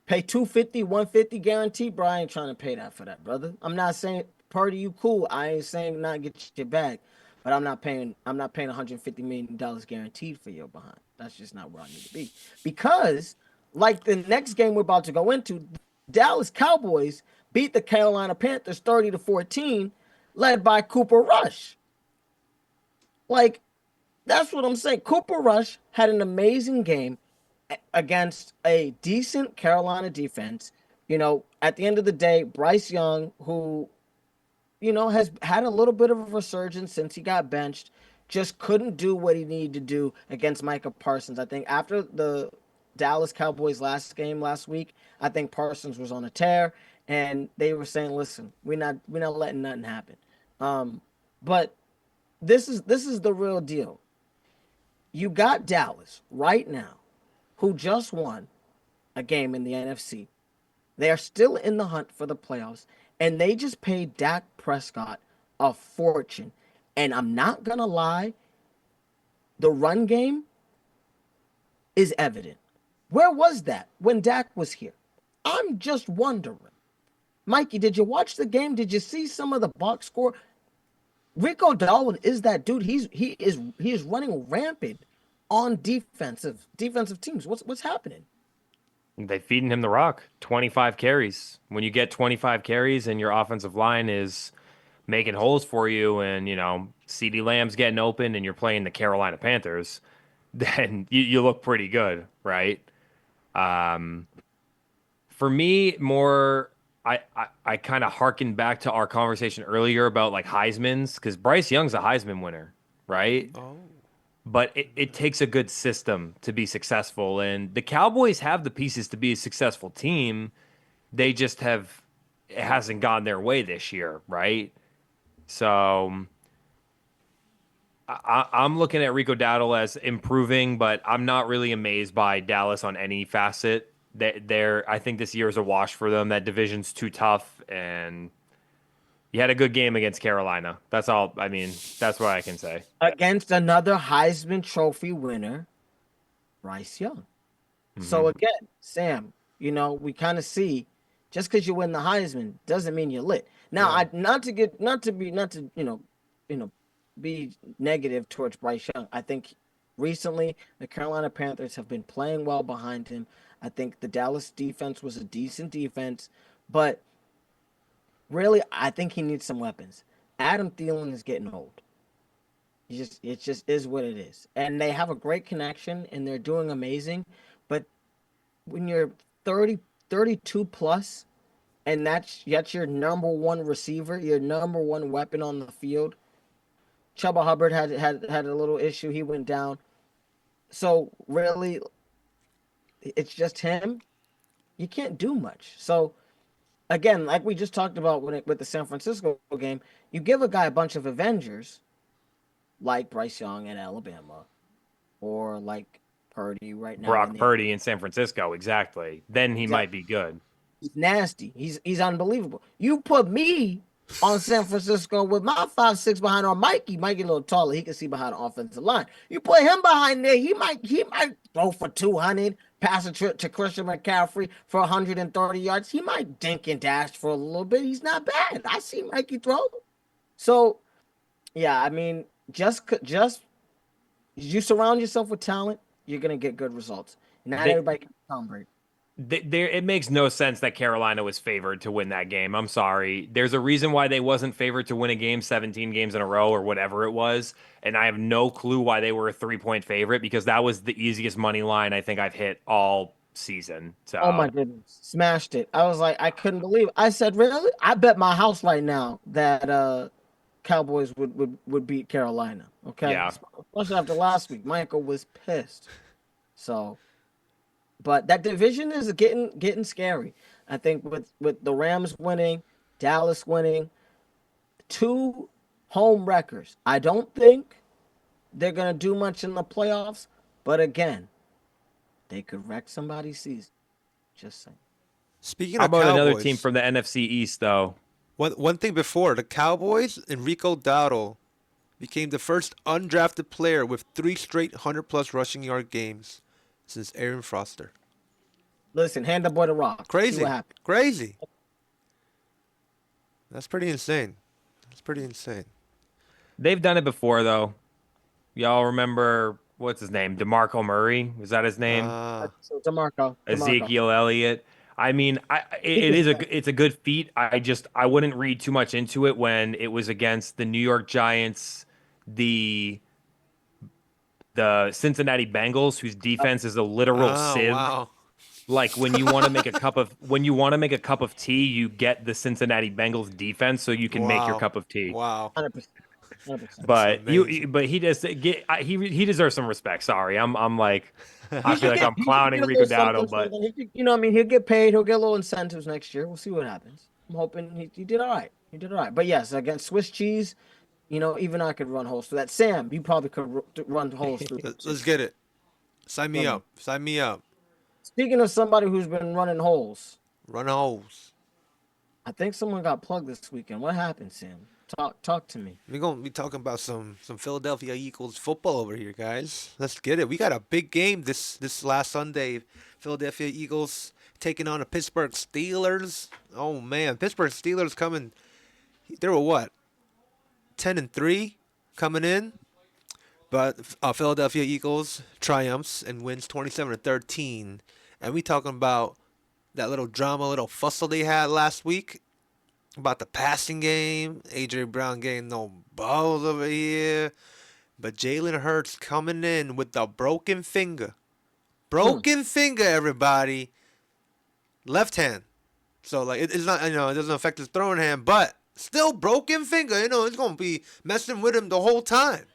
Pay 250, 150 guaranteed, bro. I ain't trying to pay that for that, brother. I'm not saying Purdy, you cool. I ain't saying not get your bag, but I'm not paying 150 million dollars guaranteed for your behind. That's just not where I need to be. Because like the next game we're about to go into, Dallas Cowboys beat the Carolina Panthers 30-14, led by Cooper Rush. Like, that's what I'm saying. Cooper Rush had an amazing game against a decent Carolina defense. At the end of the day, Bryce Young, who, has had a little bit of a resurgence since he got benched, just couldn't do what he needed to do against Micah Parsons. I think after the Dallas Cowboys last game last week, I think Parsons was on a tear, and they were saying, "Listen, we're not letting nothing happen." But this is the real deal. You got Dallas right now, who just won a game in the NFC. They are still in the hunt for the playoffs, and they just paid Dak Prescott a fortune. And I'm not going to lie, the run game is evident. Where was that when Dak was here? I'm just wondering. Mikey, did you watch the game? Did you see some of the box score? Rico Darwin is that dude. He is running rampant on defensive teams. What's happening? They feeding him the rock. 25 carries. When you get 25 carries and your offensive line is making holes for you, and CeeDee Lamb's getting open, and you're playing the Carolina Panthers, then you look pretty good, right? Um, for me, more I kind of harken back to our conversation earlier about like Heisman's, because Bryce Young's a Heisman winner, right? Oh, But it takes a good system to be successful, and the Cowboys have the pieces to be a successful team. They just have it hasn't gone their way this year, right? So I'm looking at Rico Dowdle as improving, but I'm not really amazed by Dallas on any facet. I think this year is a wash for them. That division's too tough, and you had a good game against Carolina. That's all. I mean, that's what I can say. Against another Heisman Trophy winner, Bryce Young. So again, Sam, we kind of see just because you win the Heisman doesn't mean you're lit. Now, yeah. not to be negative towards Bryce Young. I think recently the Carolina Panthers have been playing well behind him. I think the Dallas defense was a decent defense, but really, I think he needs some weapons. Adam Thielen is getting old. It just is what it is, and they have a great connection, and they're doing amazing. But when you're 30, 32 plus, and that's your number one receiver, your number one weapon on the field. Chuba Hubbard had a little issue. He went down. So really, it's just him. You can't do much. So again, like we just talked about with the San Francisco game, you give a guy a bunch of Avengers, like Bryce Young in Alabama, or like Purdy right now. Brock Purdy in San Francisco, exactly. Then he might be good. He's nasty. He's unbelievable. You put me on San Francisco with my 5'6" behind on Mikey. Mikey a little taller. He can see behind the offensive line. You put him behind there, he might throw for 200, pass a trip to Christian McCaffrey for 130 yards. He might dink and dash for a little bit. He's not bad. I see Mikey throw. So, yeah, I mean, just you surround yourself with talent, you're gonna get good results. Not everybody can be Tom Brady. It makes no sense that Carolina was favored to win that game. I'm sorry. There's a reason why they wasn't favored to win a game 17 games in a row or whatever it was. And I have no clue why they were a 3-point favorite, because that was the easiest money line I think I've hit all season. So Oh my goodness, smashed it. I was like, I couldn't believe it. I said, really? I bet my house right now that Cowboys would beat Carolina. Okay. Yeah. Especially after last week. Michael was pissed. So but that division is getting scary. I think with the Rams winning, Dallas winning, 2 home records. I don't think they're gonna do much in the playoffs, but again, they could wreck somebody's season. Just saying. Speaking How of about Cowboys, another team from the NFC East, though? one thing before the Cowboys, Enrico Dowdle became the first undrafted player with 3 straight 100-plus rushing yard games since Aaron Foster. Listen, hand the boy the rock. See Crazy, what happens. crazy. That's pretty insane. That's pretty insane. They've done it before, though. Y'all remember, what's his name? DeMarco Murray? Was that his name? So DeMarco. Ezekiel Elliott. I mean, it's a good feat. I wouldn't read too much into it when it was against the New York Giants, the Cincinnati Bengals, whose defense is a literal sieve. Wow. Like when you want to make a cup of tea, you get the Cincinnati Bengals defense so you can make your Wow. cup of tea. Wow. 100%. 100%. But he deserves some respect. Sorry, I'm like I feel like I'm clowning Rico Dowdle, but He'll get paid. He'll get little incentives next year. We'll see what happens. I'm hoping he did all right. He did all right. But yes, against Swiss cheese, even I could run holes through that. Sam, you probably could run holes through. Let's get it. Sign me up. Sign me up. Speaking of somebody who's been running holes, Run holes. I think someone got plugged this weekend. What happened, Sam? Talk to me. We're gonna be talking about some Philadelphia Eagles football over here, guys. Let's get it. We got a big game this last Sunday. Philadelphia Eagles taking on the Pittsburgh Steelers. Oh man, Pittsburgh Steelers coming. They were what, 10-3 coming in, but Philadelphia Eagles triumphs and wins 27-13. And we talking about that little drama, little fussle they had last week about the passing game. AJ Brown getting no balls over here. But Jalen Hurts coming in with the broken finger. Broken finger, everybody. Left hand. So, like, it's not, it doesn't affect his throwing hand, but still broken finger. It's going to be messing with him the whole time.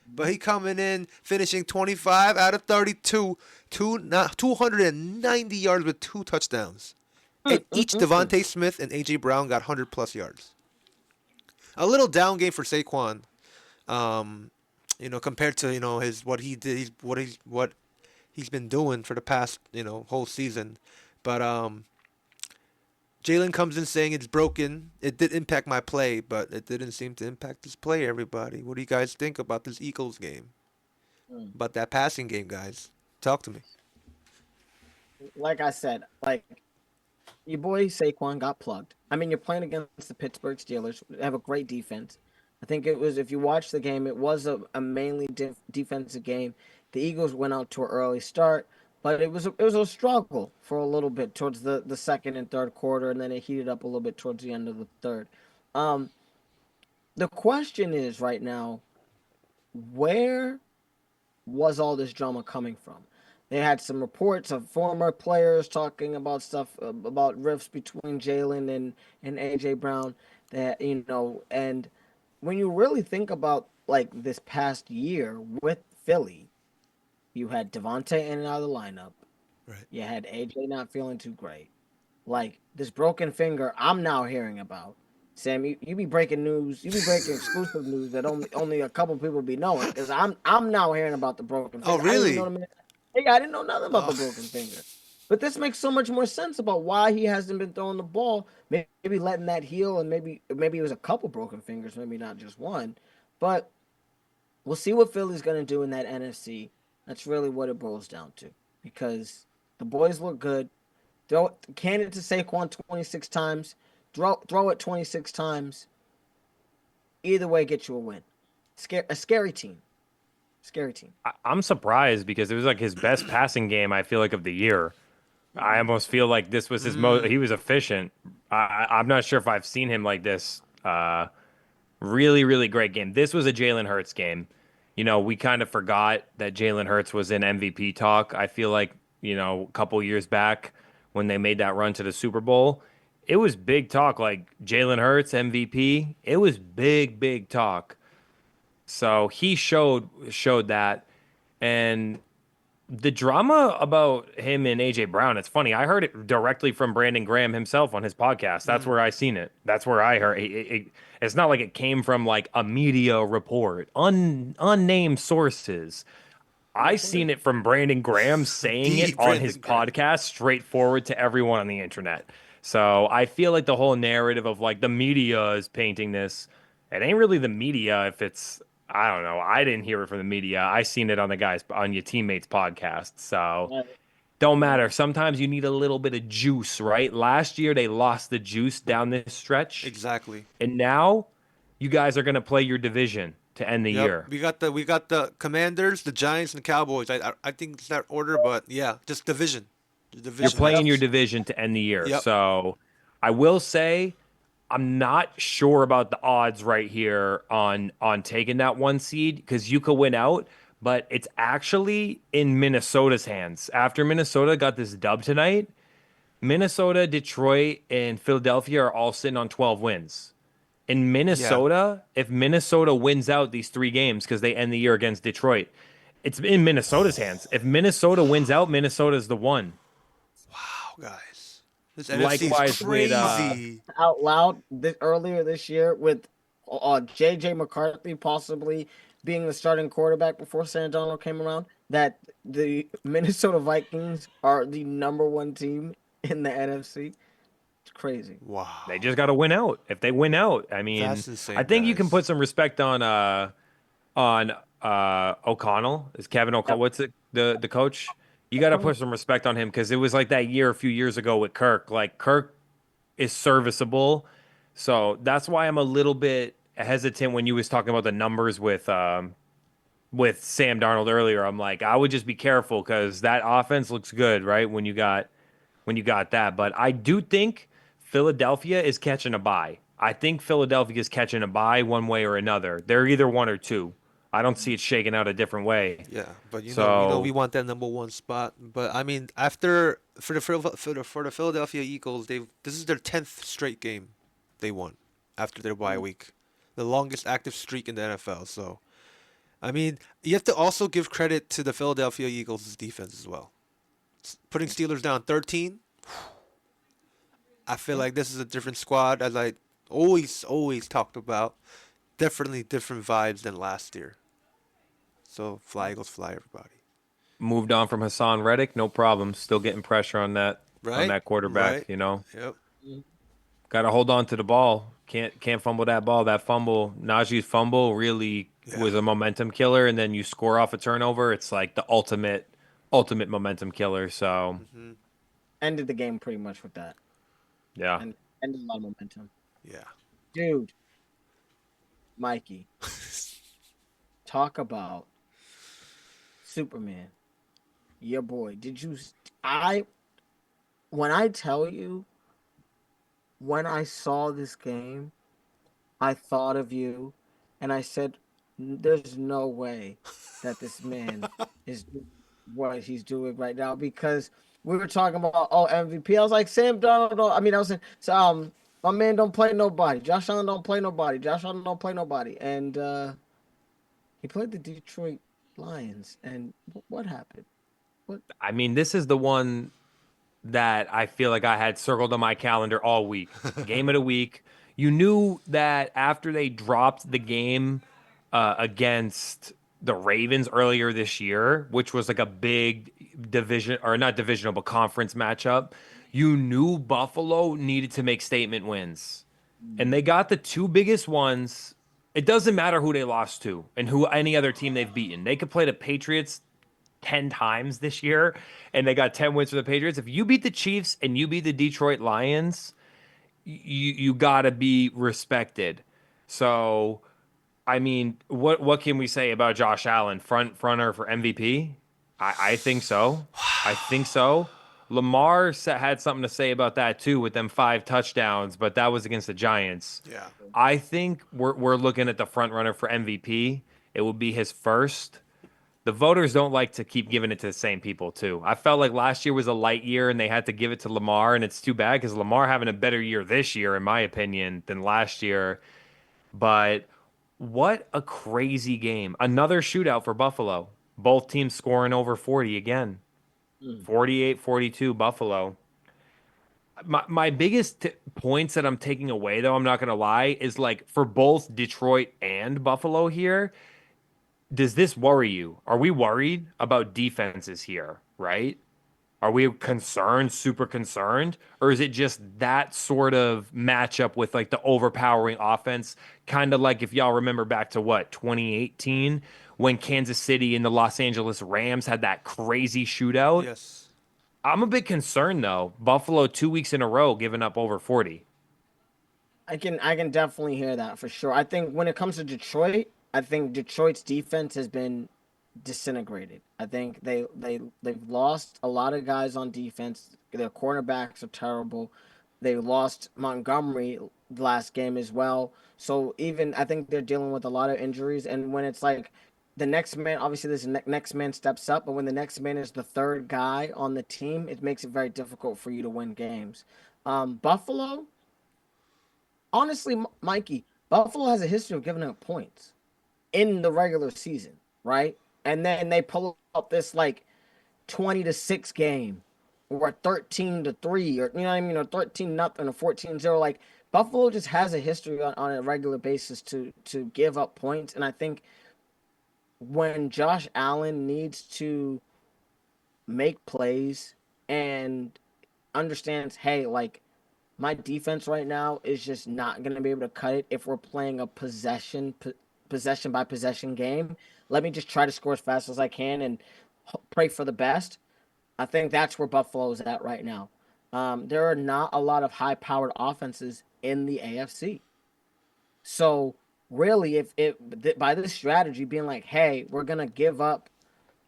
But he coming in, finishing 25 out of 32, 290 yards with 2 touchdowns. And each Devontae Smith and A.J. Brown got 100-plus yards. A little down game for Saquon, compared to, what he did, what he's been doing for the past, whole season. But Jalen comes in saying it's broken. It did impact my play, but it didn't seem to impact his play, everybody. What do you guys think about this Eagles game? About that passing game, guys? Talk to me. Like I said, your boy Saquon got plugged. I mean, you're playing against the Pittsburgh Steelers. They have a great defense. I think it was, if you watch the game, it was a mainly defensive game. The Eagles went out to an early start, but it was a struggle for a little bit towards the second and third quarter, and then it heated up a little bit towards the end of the third. The question is right now, where was all this drama coming from? They had some reports of former players talking about stuff about rifts between Jalen and AJ Brown. That and when you really think about this past year with Philly, you had Devontae in and out of the lineup. Right. You had AJ not feeling too great. This broken finger, I'm now hearing about. Sam, you be breaking news. You be breaking exclusive news that only a couple people be knowing. Because I'm now hearing about the broken finger. Oh, really? I didn't know nothing about the broken finger. But this makes so much more sense about why he hasn't been throwing the ball. Maybe letting that heal, and maybe it was a couple broken fingers, maybe not just one. But we'll see what Philly's going to do in that NFC. That's really what it boils down to. Because the boys look good. Can it to Saquon 26 times. Throw it 26 times. Either way, get you a win. A scary team. Scary team. I'm surprised because it was his best passing game, I feel of the year. I almost feel like this was his most. He was efficient. I'm not sure if I've seen him like this. Really, really great game. This was a Jalen Hurts game. We kind of forgot that Jalen Hurts was in MVP talk. I feel like, a couple years back when they made that run to the Super Bowl, it was big talk. Jalen Hurts, MVP. It was big, big talk. So he showed that. And the drama about him and AJ Brown, it's funny. I heard it directly from Brandon Graham himself on his podcast. That's where I seen it. That's where I heard it. It's not like it came from a media report, unnamed sources. I seen it from Brandon Graham saying it on his podcast, straightforward to everyone on the internet. So I feel like the whole narrative of the media is painting this. It ain't really the media if it's, I don't know. I didn't hear it from the media. I seen it on your teammates' podcast. So don't matter. Sometimes you need a little bit of juice, right? Last year they lost the juice down this stretch. Exactly. And now you guys are going to play your division to end the year. We got the Commanders, the Giants, and the Cowboys. I think it's that order, but yeah, just division. You're playing your division to end the year. Yep. So I will say I'm not sure about the odds right here on taking that 1 seed because you could win out, but it's actually in Minnesota's hands. After Minnesota got this dub tonight, Minnesota, Detroit, and Philadelphia are all sitting on 12 wins. In Minnesota, if Minnesota wins out these 3 games because they end the year against Detroit, it's in Minnesota's hands. If Minnesota wins out, Minnesota's the 1. Wow, guys. This Likewise NFC is crazy. Out loud earlier this year with J.J. McCarthy possibly being the starting quarterback before Sam Darnold came around, that the Minnesota Vikings are the number 1 team in the NFC. It's crazy. Wow. They just got to win out. If they win out, I mean, That's insane, I think you can guys. put some respect on O'Connell. Is Kevin O'Connell? Yep. What's it? The coach? You got to put some respect on him because it was like that year a few years ago with Kirk. Like Kirk is serviceable, so that's why I'm a little bit hesitant when you was talking about the numbers with Sam Darnold earlier. I'm like, I would just be careful because that offense looks good, right? When you got that. But I do think Philadelphia is catching a bye. I think Philadelphia is catching a bye one way or another. They're either one or two. I don't see it shaking out a different way. Yeah, but we So want that number one spot. But I mean, after for the Philadelphia Eagles, this is their 10th straight game they won after their bye week, the longest active streak in the NFL. So I mean, you have to also give credit to the Philadelphia Eagles' defense as well. Putting Steelers down 13, I feel like this is a different squad, as I always talked about. Definitely different vibes than last year. So fly Eagles, fly everybody. moved on from Hassan Reddick, no problem. Still getting pressure on Right? that quarterback. Right? You know, Yep. got to hold on to the ball. Can't fumble that ball. That fumble, Najee's fumble, really Yeah. was a momentum killer. And then you score off a turnover. It's like the ultimate momentum killer. So Hmm. Ended the game pretty much with that, yeah. and ended a lot of momentum. Yeah. Dude, Mikey, talk about Superman, your boy. I when I tell you, when I saw this game, I thought of you, and I said, "There's no way that this man is doing what he's doing right now." Because we were talking about MVP. I was like, Sam Donald. I mean, I was saying, so, my man don't play nobody. Josh Allen don't play nobody. Josh Allen don't play nobody. And he played the Detroit Lions. And what happened? What? I mean, this is the one that I feel like I had circled on my calendar all week. Game of the week. You knew that after they dropped the game against the Ravens earlier this year, which was like a big division or not divisional, but conference matchup, you knew Buffalo needed to make statement wins. And they got the two biggest ones. It doesn't matter who they lost to and who any other team they've beaten. They could play the Patriots 10 times this year and they got 10 wins for the Patriots. If you beat the Chiefs and you beat the Detroit Lions, you got to be respected. So, I mean, what can we say about Josh Allen, fronter for MVP? I think so. I think so. Lamar had something to say about that too with them 5 touchdowns, but that was against the Giants. Yeah. I think we're looking at the front runner for MVP. It will be his first. The voters don't like to keep giving it to the same people too. I felt like last year was a light year and they had to give it to Lamar, and it's too bad because Lamar having a better year this year, in my opinion, than last year. But what a crazy game. Another shootout for Buffalo. Both teams scoring over 40 again. 48-42 Buffalo. My biggest points that I'm taking away, though, I'm not going to lie, is like for both Detroit and Buffalo here, does this worry you? Are we worried about defenses here, right? Are we concerned, super concerned? Or is it just that sort of matchup with like the overpowering offense? Kind of like if y'all remember back to what, 2018, when Kansas City and the Los Angeles Rams had that crazy shootout? Yes. I'm a bit concerned though. Buffalo 2 weeks in a row giving up over 40. I can definitely hear that for sure. I think when it comes to Detroit, I think Detroit's defense has been disintegrated. I think they've lost a lot of guys on defense. Their cornerbacks are terrible. They lost Montgomery last game as well. So even I think they're dealing with a lot of injuries. And when it's like the next man, obviously this next man steps up, but when the next man is the third guy on the team, it makes it very difficult for you to win games. Buffalo, honestly, Mikey, Buffalo has a history of giving up points in the regular season, right? And then they pull up this like 20-6 game or 13-3 or you know what I mean, or 13-0 or 14-0. Like Buffalo just has a history on a regular basis to give up points. And I think when Josh Allen needs to make plays and understands, hey, like my defense right now is just not going to be able to cut it if we're playing a possession by possession game. Let me just try to score as fast as I can and pray for the best. I think that's where Buffalo's at right now. There are not a lot of high-powered offenses in the AFC. So really, if by this strategy being like, hey, we're gonna give up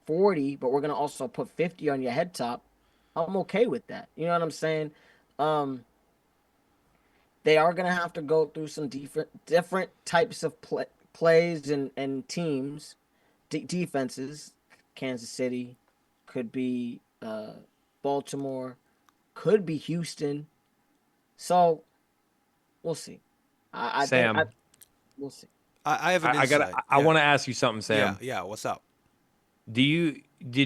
40, but we're gonna also put 50 on your head top, I'm okay with that. You know what I'm saying? Um, they are gonna have to go through some different types of plays and teams, defenses. Kansas City could be Baltimore, could be Houston. So we'll see. I think Sam, we'll see. I have an I got. insight. I Yeah. want to ask you something, Yeah, Sam. yeah. What's up? Did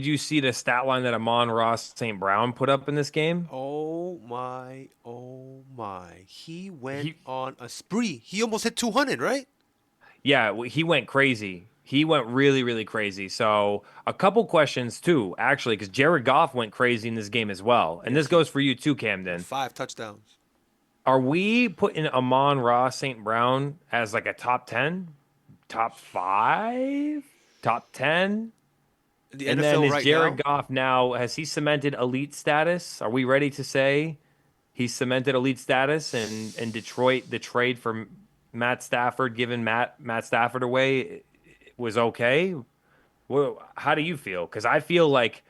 you see the stat line that Amon-Ross St. Brown put up in this game? Oh my, oh my. He went He on a spree. He almost hit 200, right? Yeah, he went crazy. He went really, really crazy. So a couple questions too, actually, because Jared Goff went crazy in this game as well. And this Yes, he goes for you too, Camden. 5 touchdowns. Are we putting Amon-Ra St. Brown as like a top 10, top 5, top 10? The And then NFL is right Jared now, Goff now, has he cemented elite status? Are we ready to say he's cemented elite status and Detroit, the trade for Matt Stafford, giving Matt Stafford away was okay? Well, how do you feel? Because I feel like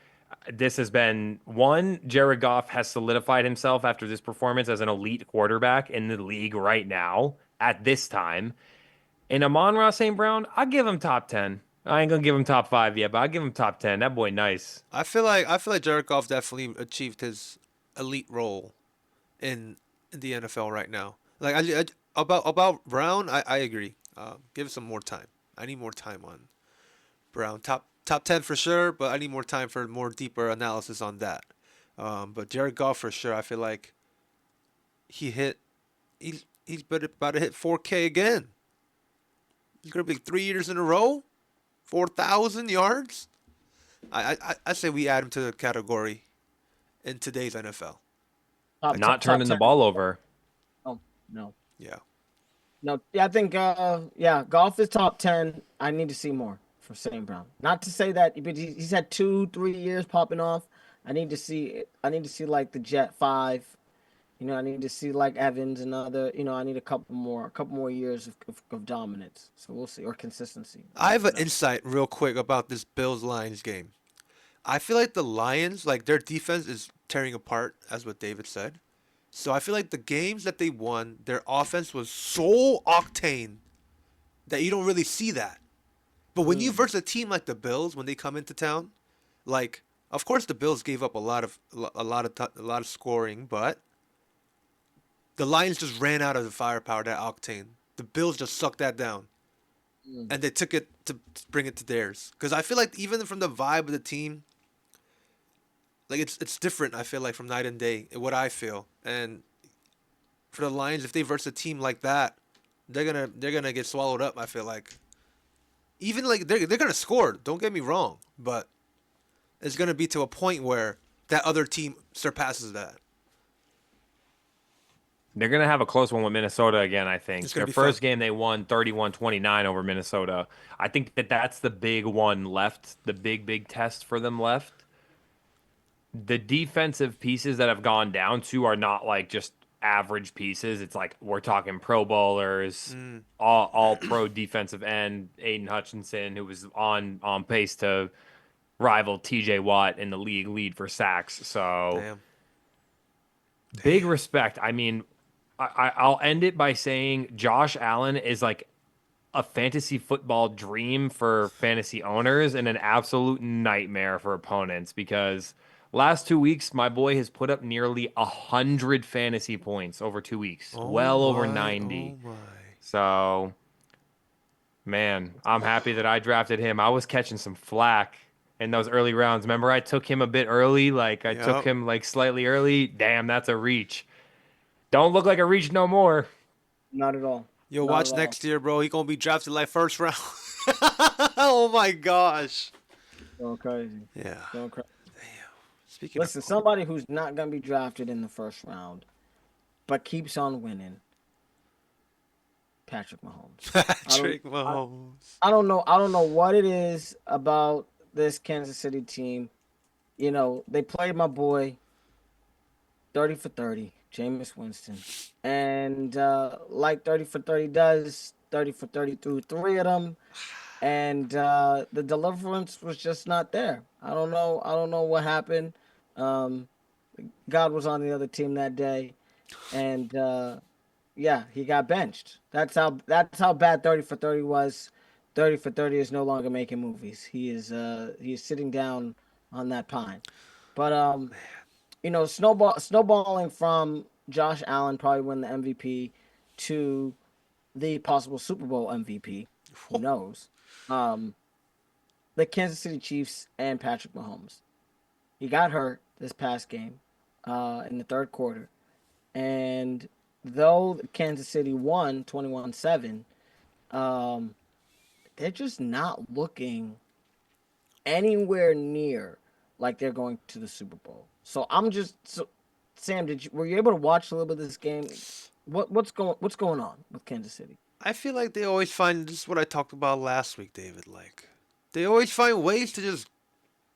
this has been one, Jared Goff has solidified himself after this performance as an elite quarterback in the league right now at this time. And Amon-Ra St. Brown, I give him top 10. I ain't gonna give him top 5 yet, but I give him top 10. That boy nice. I feel like Jared Goff definitely achieved his elite role in the NFL right now. Like about Brown, I agree. Give it some more time. I need more time on Brown. Top 10 for sure, but I need more time for more deeper analysis on that. But Jared Goff for sure. I feel like he hit. He's about to hit 4K again. He's gonna be 3 years in a row, 4,000 yards. I say we add him to the category in today's NFL. Not Top turning the 10. ball over. Oh, no. Yeah. No, yeah, I think yeah, golf is top 10. I need to see more for St. Brown. Not to say that, but he's had 2, 3 years popping off. I need to see like the Jet 5. You know, I need to see like Evans and other, I need a couple more years of dominance. So we'll see, or consistency. I have an Whatever. insight real quick about this Bills Lions game. I feel like the Lions, like their defense is tearing apart, as what David said. So I feel like the games that they won, their offense was so octane that you don't really see that. But when you verse a team like the Bills, when they come into town, like of course the Bills gave up a lot of scoring, but the Lions just ran out of the firepower, that octane. The Bills just sucked that down, and they took it to bring it to theirs. Because I feel like even from the vibe of the team, like it's different. I feel like from night and day, what I feel. And for the Lions, if they verse a team like that, they're gonna get swallowed up. I feel like even like they're gonna score. Don't get me wrong, but it's gonna be to a point where that other team surpasses that. They're going to have a close one with Minnesota again, I think. It's gonna Their be fun. first game, they won 31-29 over Minnesota. I think that's the big one left, the big test for them left. The defensive pieces that have gone down to are not like just average pieces. It's like we're talking Pro Bowlers, all pro defensive end, Aiden Hutchinson, who was on pace to rival TJ Watt in the league lead for sacks. So Damn. big respect. I mean, I'll end it by saying Josh Allen is like a fantasy football dream for fantasy owners and an absolute nightmare for opponents because last 2 weeks, my boy has put up nearly 100 fantasy points over 2 weeks, Oh well over my. 90. Oh my. So, man, I'm happy that I drafted him. I was catching some flack in those early rounds. Remember, I took him a bit early, like I took Yep. him like slightly early. Damn, that's a reach. Don't look like a reach no more. Not at all. Yo, Not watch at all. next year, bro. He gonna be drafted like first round. Oh my gosh. Going crazy. Yeah. Going crazy. Speaking Listen, somebody who's not gonna be drafted in the first round but keeps on winning. Patrick Mahomes. I don't. Patrick I, Mahomes. I don't know. I don't know what it is about this Kansas City team. They played my boy 30 for 30, Jameis Winston. And like 30 for 30 does, 30 for 30 through three of them. And the deliverance was just not there. I don't know. I don't know what happened. Um, God was on the other team that day. And yeah, he got benched. That's how bad 30 for 30 was. 30 for 30 is no longer making movies. He is sitting down on that pine. But snowballing from Josh Allen probably win the MVP to the possible Super Bowl MVP. Who knows? Um, the Kansas City Chiefs and Patrick Mahomes. He got hurt this past game, in the third quarter, and though Kansas City won 21-7, um, they're just not looking anywhere near like they're going to the Super Bowl. Sam, were you able to watch a little bit of this game? What's going on with Kansas City? I feel like they always find this is what I talked about last week, David. Like they always find ways to just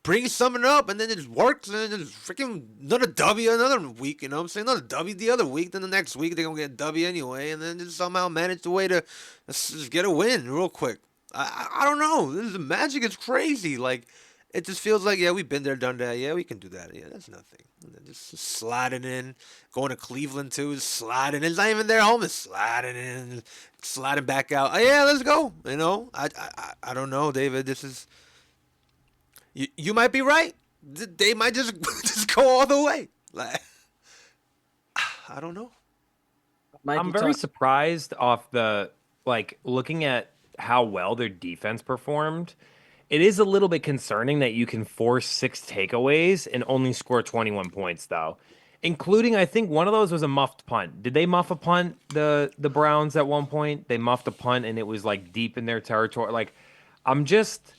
bring something up and then it just works and then just freaking another W another week, you know what I'm saying? Another W the other week, then the next week they're gonna get a W anyway, and then just somehow manage the way to just get a win real quick. I don't know. This is magic is crazy. Like it just feels like yeah, we've been there, done that. Yeah, we can do that. Yeah, that's nothing. And then just sliding in, going to Cleveland too, sliding in. It's not even their home. It's sliding in, sliding back out. Oh, yeah, let's go. You know, I don't know, David. This is you might be right. They might just just go all the way. Like I don't know. I'm Mikey, very talk. surprised off the like looking at how well their defense performed. It is a little bit concerning that you can force six takeaways and only score 21 points though. Including I think one of those was a muffed punt. Did they muff a punt the Browns at one point? They muffed a punt and it was like deep in their territory. Like I'm just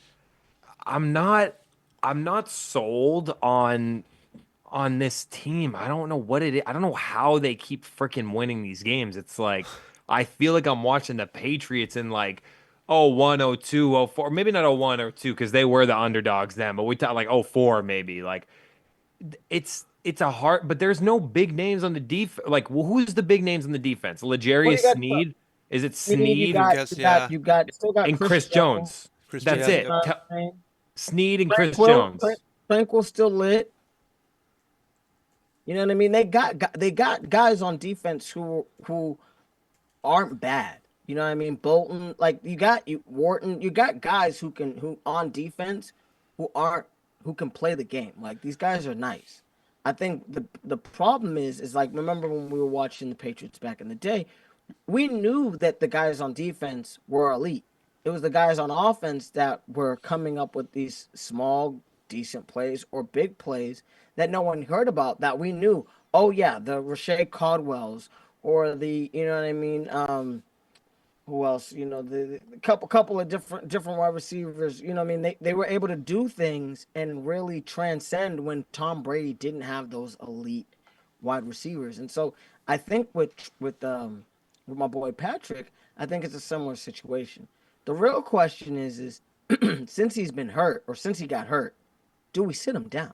I'm not I'm not sold on this team. I don't know what it is. I don't know how they keep freaking winning these games. It's like I feel like I'm watching the Patriots in like oh 1, oh 02, oh 04. Maybe not oh 01 or 02 because they were the underdogs then, but we thought like oh 04 maybe. Like it's a hard but there's no big names on the def like well, who's the big names on the defense? Well, Legarius you got Sneed? Is it Snead, you Sneed I got guess you got yeah. you got still got and Chris Chris Jones. Jones? Chris That's Jones. You it. Yep. know what I'm saying? Sneed and Chris Tranquil, Jones. Tranquil's still lit. You know what I mean? They got guys on defense who aren't bad. You know what I mean? Bolton, like you Wharton, you got guys who on defense who aren't who can play the game. Like these guys are nice. I think the problem is like remember when we were watching the Patriots back in the day, we knew that the guys on defense were elite. It was the guys on offense that were coming up with these small, decent plays or big plays that no one heard about that we knew. Oh yeah, the Rashay Caldwells or the you know what I mean. Who else? The couple of different wide receivers. You know what I mean. They were able to do things and really transcend when Tom Brady didn't have those elite wide receivers. And so I think with my boy Patrick, I think it's a similar situation. The real question is since he's been hurt or since he got hurt, do we sit him down?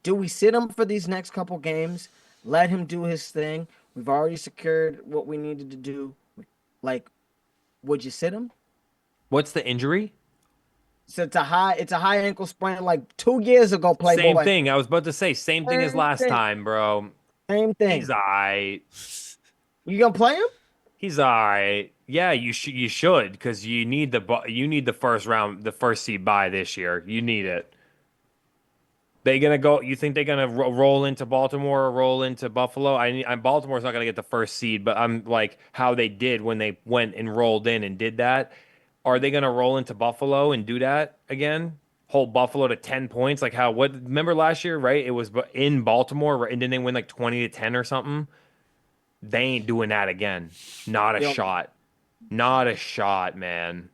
Do we sit him for these next couple games? Let him do his thing. We've already secured what we needed to do. Like, would you sit him? What's the injury? So it's a high ankle sprain like 2 years ago, Same Playboy. thing. I was about to say same thing as Same last thing. time, bro. Same He's thing. all right. You gonna play him? He's all right. Yeah, you should because you need the first round, the first seed bye this year. You need it. They gonna go? You think they're gonna roll into Baltimore or roll into Buffalo? Baltimore's not gonna get the first seed, but I'm like how they did when they went and rolled in and did that. Are they gonna roll into Buffalo and do that again? Hold Buffalo to 10 points, like how what? Remember last year, right? It was in Baltimore, right? And then they win like 20-10 or something. They ain't doing that again. Not a They don't. shot. Not a shot, man.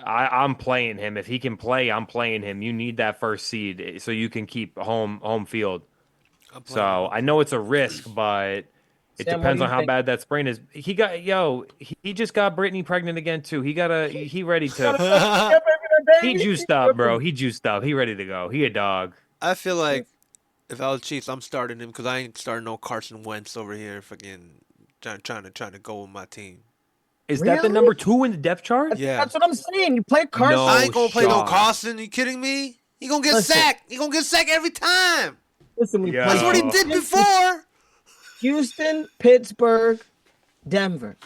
I'm playing him. If he can play, I'm playing him. You need that first seed so you can keep home field. I'm playing him. So I know it's a risk, but it Sam, what do depends you on how think? bad that sprain is. He just got Brittany pregnant again too. He ready to he juiced up, bro. He juiced up. He ready to go. He a dog. I feel like if I was Chiefs, I'm starting him because I ain't starting no Carson Wentz over here. Fucking trying to go with my team. Is that the Really? number 2 in the depth chart? Yeah. That's what I'm saying. You play Carson. I No ain't gonna play no shot. Carson. You kidding me? He gonna get Listen. sacked. He gonna get sacked every time. Listen, we play That's what he Yo. did before. Houston, Pittsburgh, Denver.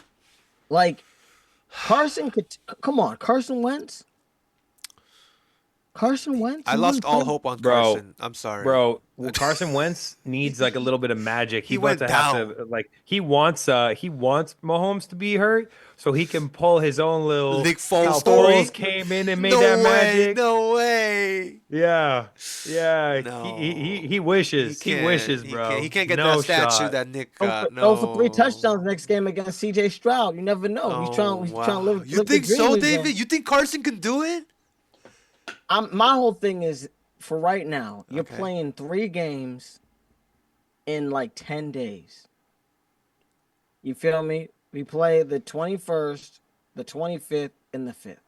Like Carson could come on, Carson Wentz. Carson Wentz. I You lost wouldn't all play- hope on Bro, Carson. I'm sorry. Bro, well, Carson Wentz needs like a little bit of magic. He He's about went to have to like he wants Mahomes to be hurt so he can pull his own little Nick Foles how story? Foles came in and made No that way. magic. No way. Yeah. Yeah. No. He wishes. He wishes, bro. He can't get no that statue shot. that Nick Go got. for, go for 3 No. touchdowns next game against C.J. Stroud. You never know. Oh, He's trying to wow. live. You live the think dream so, again. David? You think Carson can do it? My whole thing is for right now. You're Okay. playing 3 games in like 10 days. You feel me? We play the 21st, the 25th, and the 5th.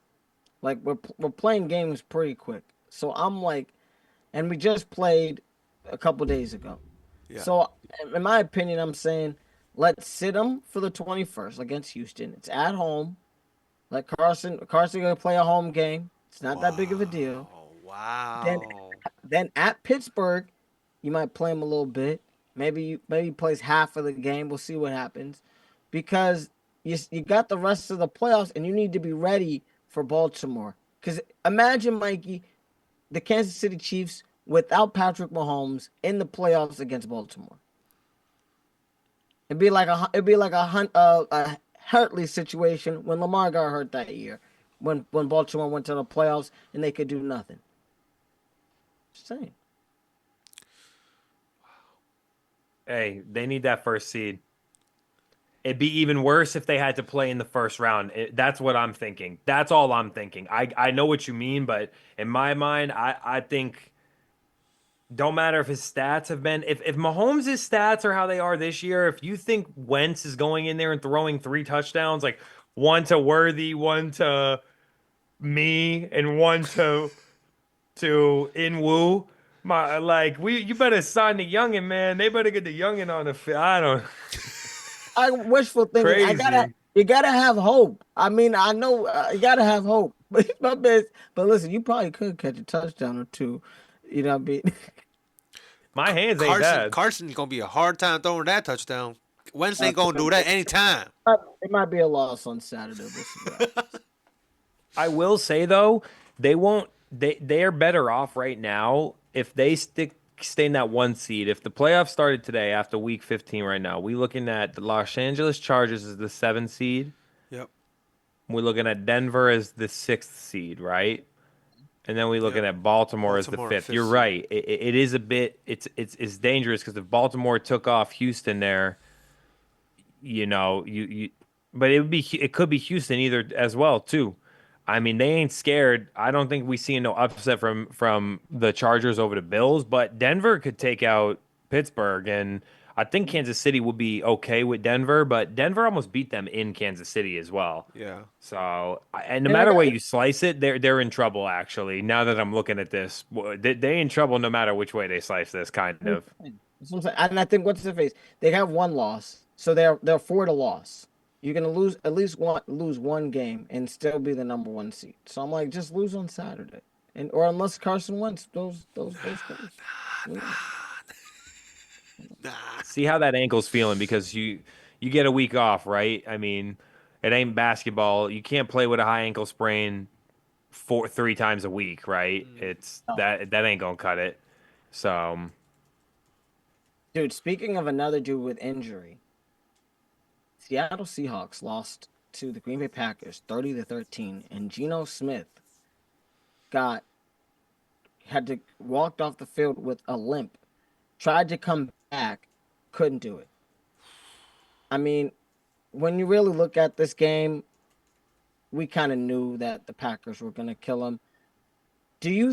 Like we're playing games pretty quick. So I'm like, and we just played a couple days ago. Yeah. So in my opinion, I'm saying let's sit him for the 21st against Houston. It's at home. Let Carson gonna play a home game. It's not that big of a deal. Oh, wow. Then at Pittsburgh, you might play him a little bit. Maybe he plays half of the game. We'll see what happens, because you got the rest of the playoffs and you need to be ready for Baltimore. Because imagine, Mikey, the Kansas City Chiefs without Patrick Mahomes in the playoffs against Baltimore. It'd be like a Hartley situation when Lamar got hurt that year, when Baltimore went to the playoffs and they could do nothing. Just saying. Hey, they need that first seed. It'd be even worse if they had to play in the first round. That's what I'm thinking. That's all I'm thinking. I know what you mean, but in my mind, I think don't matter if his stats have been if Mahomes' stats are how they are this year, if you think Wentz is going in there and throwing 3 touchdowns, like one to Worthy, one to me, and one to Inwoo, you better sign the youngin, man. They better get the youngin on the field. I don't. I wishful thinking. Crazy. You gotta have hope. I mean, I know you gotta have hope. But my best. But listen, you probably could catch a touchdown or 2. You know what I mean? My hands ain't bad. Carson's gonna be a hard time throwing that touchdown. Wentz ain't gonna do that anytime. It might be a loss on Saturday. We'll see what happens. I will say though, they won't. They are better off right now if they stay in that 1 seed. If the playoffs started today after week 15, right now we looking at the Los Angeles Chargers as the 7th seed. Yep. We're looking at Denver as the 6th seed, right? And then we're looking at Baltimore as the 5th. You're seed. right. It is a bit. It's dangerous because if Baltimore took off Houston there, but it could be Houston either as well too. I mean, they ain't scared. I don't think we see no upset from the Chargers over the Bills, but Denver could take out Pittsburgh, and I think Kansas City would be okay with Denver, but Denver almost beat them in Kansas City as well. Yeah. So, and no matter way you slice it, they're in trouble. Actually, now that I'm looking at this, they in trouble no matter which way they slice this. Kind of. That's what I'm saying. And I think what's the face? They have 1 loss, so they're 4 to loss. You're gonna lose one game and still be the number 1 seed. So I'm like, just lose on Saturday, or unless Carson Wentz those goals. See how that ankle's feeling because you get a week off, right? I mean, it ain't basketball. You can't play with a high ankle sprain 3 times a week, right? It's that ain't gonna cut it. So, Dude, speaking of another dude with injury, Seattle Seahawks lost to the Green Bay Packers 30-13, and Geno Smith had to walked off the field with a limp. Tried to come back, couldn't do it. I mean, when you really look at this game, we kind of knew that the Packers were going to kill him. Do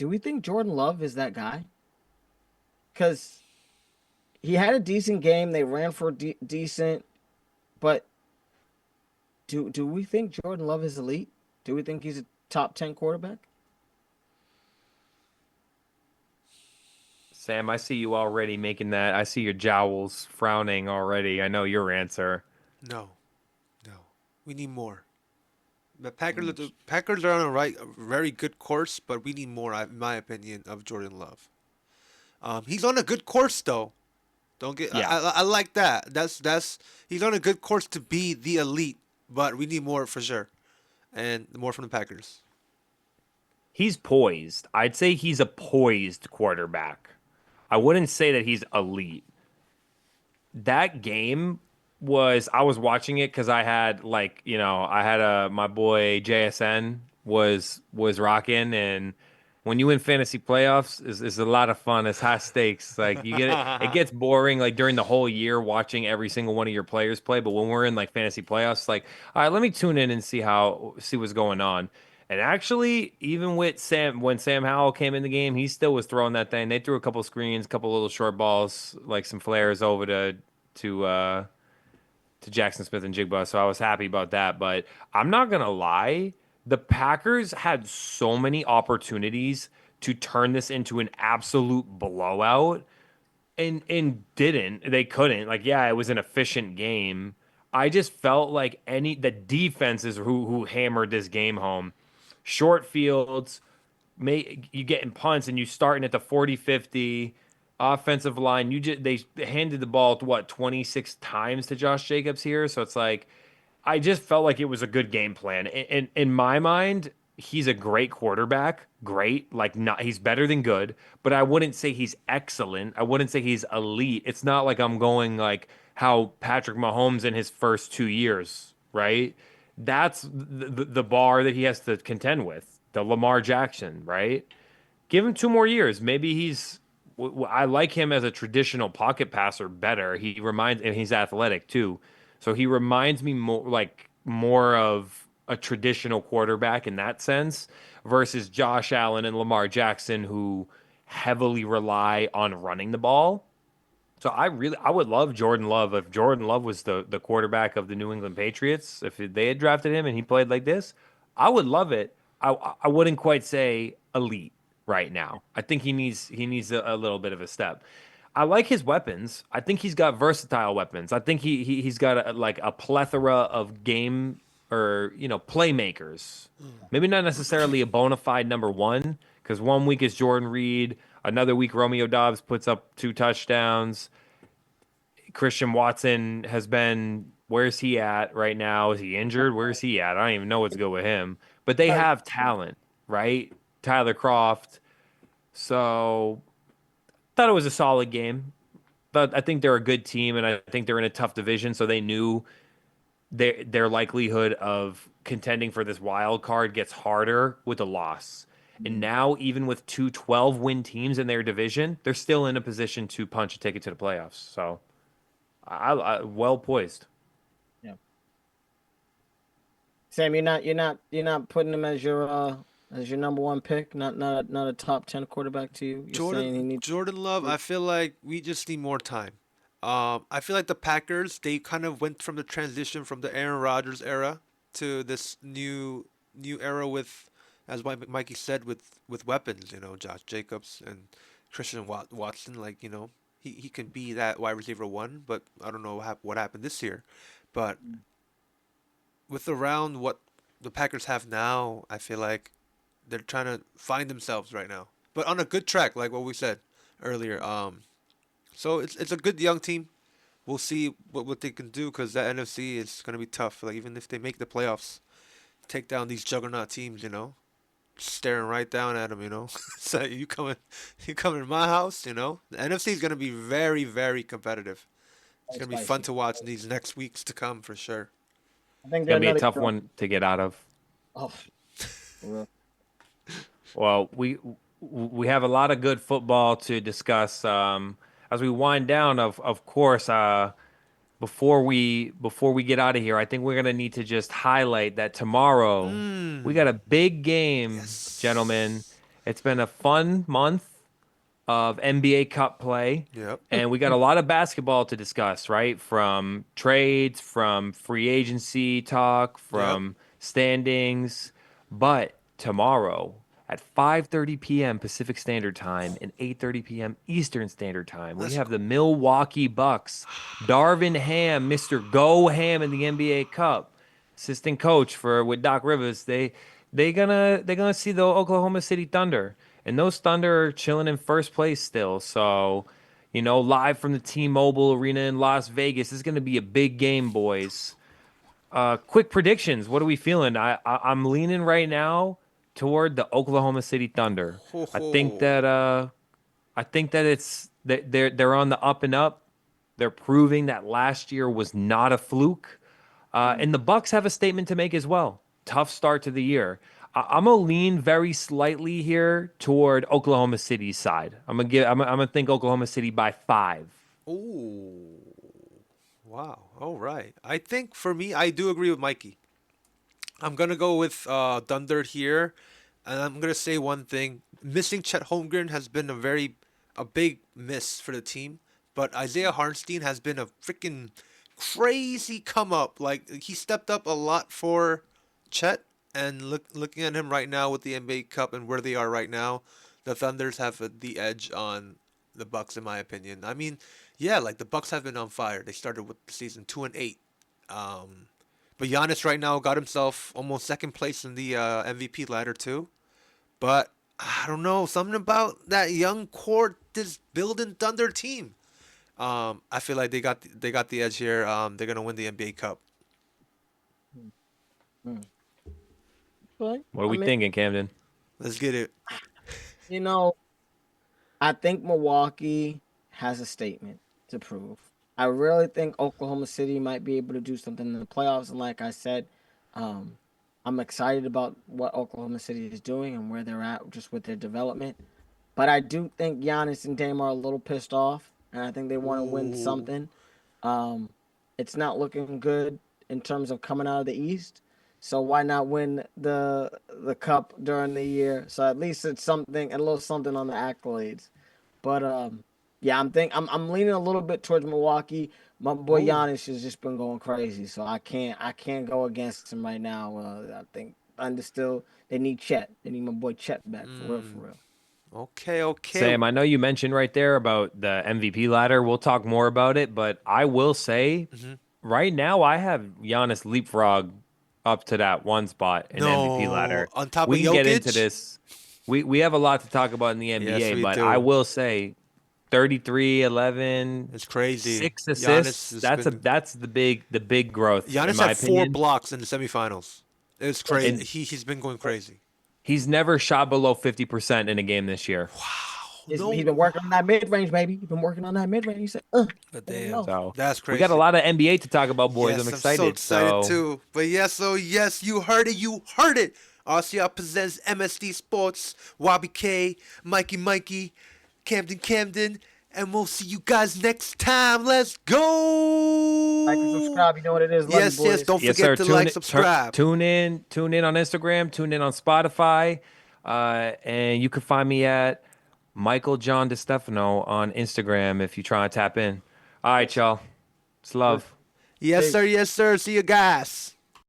we think Jordan Love is that guy? because he had a decent game. They ran for decent, but do we think Jordan Love is elite? Do we think he's a top 10 quarterback? Sam, I see you already making that. I see your jowls frowning already. I know your answer. No, no. We need more. The Packers are on a very good course, but we need more, in my opinion, of Jordan Love. He's on a good course though. Don't get. Yeah. I like that. That's he's on a good course to be the elite, but we need more for sure, and more from the Packers. He's poised. I'd say he's a poised quarterback. I wouldn't say that he's elite. That game was I was watching it because I had I had my boy JSN was rocking, and when you win fantasy playoffs is a lot of fun. It's high stakes. Like you get it gets boring like during the whole year watching every single one of your players play, but when we're in like fantasy playoffs, like all right, let me tune in and see what's going on. And actually, even with when Sam Howell came in the game, he still was throwing that thing. They threw a couple screens, a couple little short balls, like some flares over to uh to Jackson Smith and Jigba, so I was happy about that. But I'm not gonna lie, the Packers had so many opportunities to turn this into an absolute blowout, and didn't. They couldn't. Like, yeah, it was an efficient game. I just felt like the defense is who hammered this game home. Short fields, you getting punts and you starting at the 40-50 offensive line. They handed the ball to what 26 times to Josh Jacobs here, so it's like I just felt like it was a good game plan. In my mind, he's a great quarterback. Great, like not he's better than good, but I wouldn't say he's excellent. I wouldn't say he's elite. It's not like I'm going like how Patrick Mahomes in his first 2 years, right? That's the bar that he has to contend with. The Lamar Jackson, right? Give him 2 more years. Maybe I like him as a traditional pocket passer better. And he's athletic too. So he reminds me more of a traditional quarterback in that sense versus Josh Allen and Lamar Jackson who heavily rely on running the ball. So I would love Jordan Love if Jordan Love was the quarterback of the New England Patriots. If they had drafted him and he played like this, I would love it. I wouldn't quite say elite right now. I think he needs a little bit of a step. I like his weapons. I think he's got versatile weapons. I think he's got like a plethora of game or playmakers. Maybe not necessarily a bona fide number one because one week is Jordan Reed, another week Romeo Dobbs puts up 2 touchdowns. Christian Watson has been where's he at right now? Is he injured? Where's he at? I don't even know what's good with him. But they have talent, right? Tyler Croft. So thought it was a solid game. But I think they're a good team, and I think they're in a tough division, so they knew their likelihood of contending for this wild card gets harder with a loss. And now, even with 2 12-win teams in their division, they're still in a position to punch a ticket to the playoffs. So, I well poised. Yeah. Sam, you're not putting him as your number one pick. Not a top 10 quarterback to you. You're saying he needs. Jordan Love, I feel like we just need more time. I feel like the Packers, they kind of went from the transition from the Aaron Rodgers era to this new era with, as Mikey said, with weapons. Josh Jacobs and Christian Watson. Like he can be that wide receiver one, but I don't know what happened this year. But with around what the Packers have now, I feel like they're trying to find themselves right now, but on a good track, like what we said earlier. So it's a good young team. We'll see what they can do because that NFC is gonna be tough. Like even if they make the playoffs, take down these juggernaut teams, staring right down at them, So you coming to my house, The NFC is gonna be very very competitive. It's gonna be fun Spicy. to watch in these next weeks to come for sure. I think It's they're gonna be a another. tough one to get out of. Oh, for real. Well, we have a lot of good football to discuss. As we wind down, of course, before we get out of here, I think we're gonna need to just highlight that tomorrow we got a big game, gentlemen. Yes. It's been a fun month. of NBA Cup play. Yep. And we got a lot of basketball to discuss, right? From trades, from free agency talk, from standings. But tomorrow at 5:30 p.m. Pacific Standard Time and 8:30 p.m. Eastern Standard Time, we have the Milwaukee Bucks. Darvin Ham, Mr. Go Ham in the NBA Cup, assistant coach for with Doc Rivers. They're gonna see the Oklahoma City Thunder. And those Thunder are chilling in first place still. So, live from the T-Mobile Arena in Las Vegas. This is going to be a big game, boys. Quick predictions. What are we feeling? I'm leaning right now toward the Oklahoma City Thunder. I think that they're on the up and up. They're proving that last year was not a fluke. And the Bucks have a statement to make as well. Tough start to the year. I'm gonna lean very slightly here toward Oklahoma City's side. I'm gonna think Oklahoma City by 5. Ooh. Wow. All right. I think for me, I do agree with Mikey. I'm gonna go with Thunder here, and I'm gonna say one thing: missing Chet Holmgren has been a big miss for the team. But Isaiah Hartenstein has been a freaking crazy come up. Like he stepped up a lot for Chet, and looking at him right now with the NBA Cup and where they are right now, the Thunders have the edge on the Bucks in my opinion. I mean, yeah, like the Bucks have been on fire. They started with the season 2-8. But Giannis right now got himself almost second place in the MVP ladder too. But I don't know, something about that young core, this building Thunder team. I feel like they got the edge here. They're gonna win the NBA Cup. But, What are we thinking, Camden? Let's get it. you know, I think Milwaukee has a statement to prove. I really think Oklahoma City might be able to do something in the playoffs. And like I said, I'm excited about what Oklahoma City is doing and where they're at just with their development. But I do think Giannis and Dame are a little pissed off, and I think they want to win something. It's not looking good in terms of coming out of the East. So why not win the cup during the year? So at least it's something, a little something on the accolades. But yeah, I'm leaning a little bit towards Milwaukee. My boy Giannis has just been going crazy, so I can't go against him right now. I think they need Chet. They need my boy Chet back for real, for real. Okay. Sam, I know you mentioned right there about the MVP ladder. We'll talk more about it, but I will say right now I have Giannis leapfrog up to that one spot in MVP ladder. On top We of can get Jokic? into this. We have a lot to talk about in the NBA, Yes, we but do. I will say 33, 11, It's crazy. 6 Giannis assists. has been- That's the big growth. Giannis in my had 4 opinion. blocks in the semifinals. It's crazy. And- He's been going crazy. He's never shot below 50% in a game this year. He's been working on that mid range, baby. He's been working on that mid range. He said, But I damn, know. So that's crazy. we got a lot of NBA to talk about, boys. Yes, I'm excited. so excited too. But yes, you heard it. RCR Presents, MSD Sports, YBK, Mikey, Camden, and we'll see you guys next time. Let's go. Like and subscribe. You know what it is. Love Yes, you, boys. don't Yes, forget sir. to like, subscribe. Tune in on Instagram. Tune in on Spotify, and you can find me at Michael John DeStefano on Instagram if you try to tap in. All right, y'all. It's love. Yes, sir. See you guys.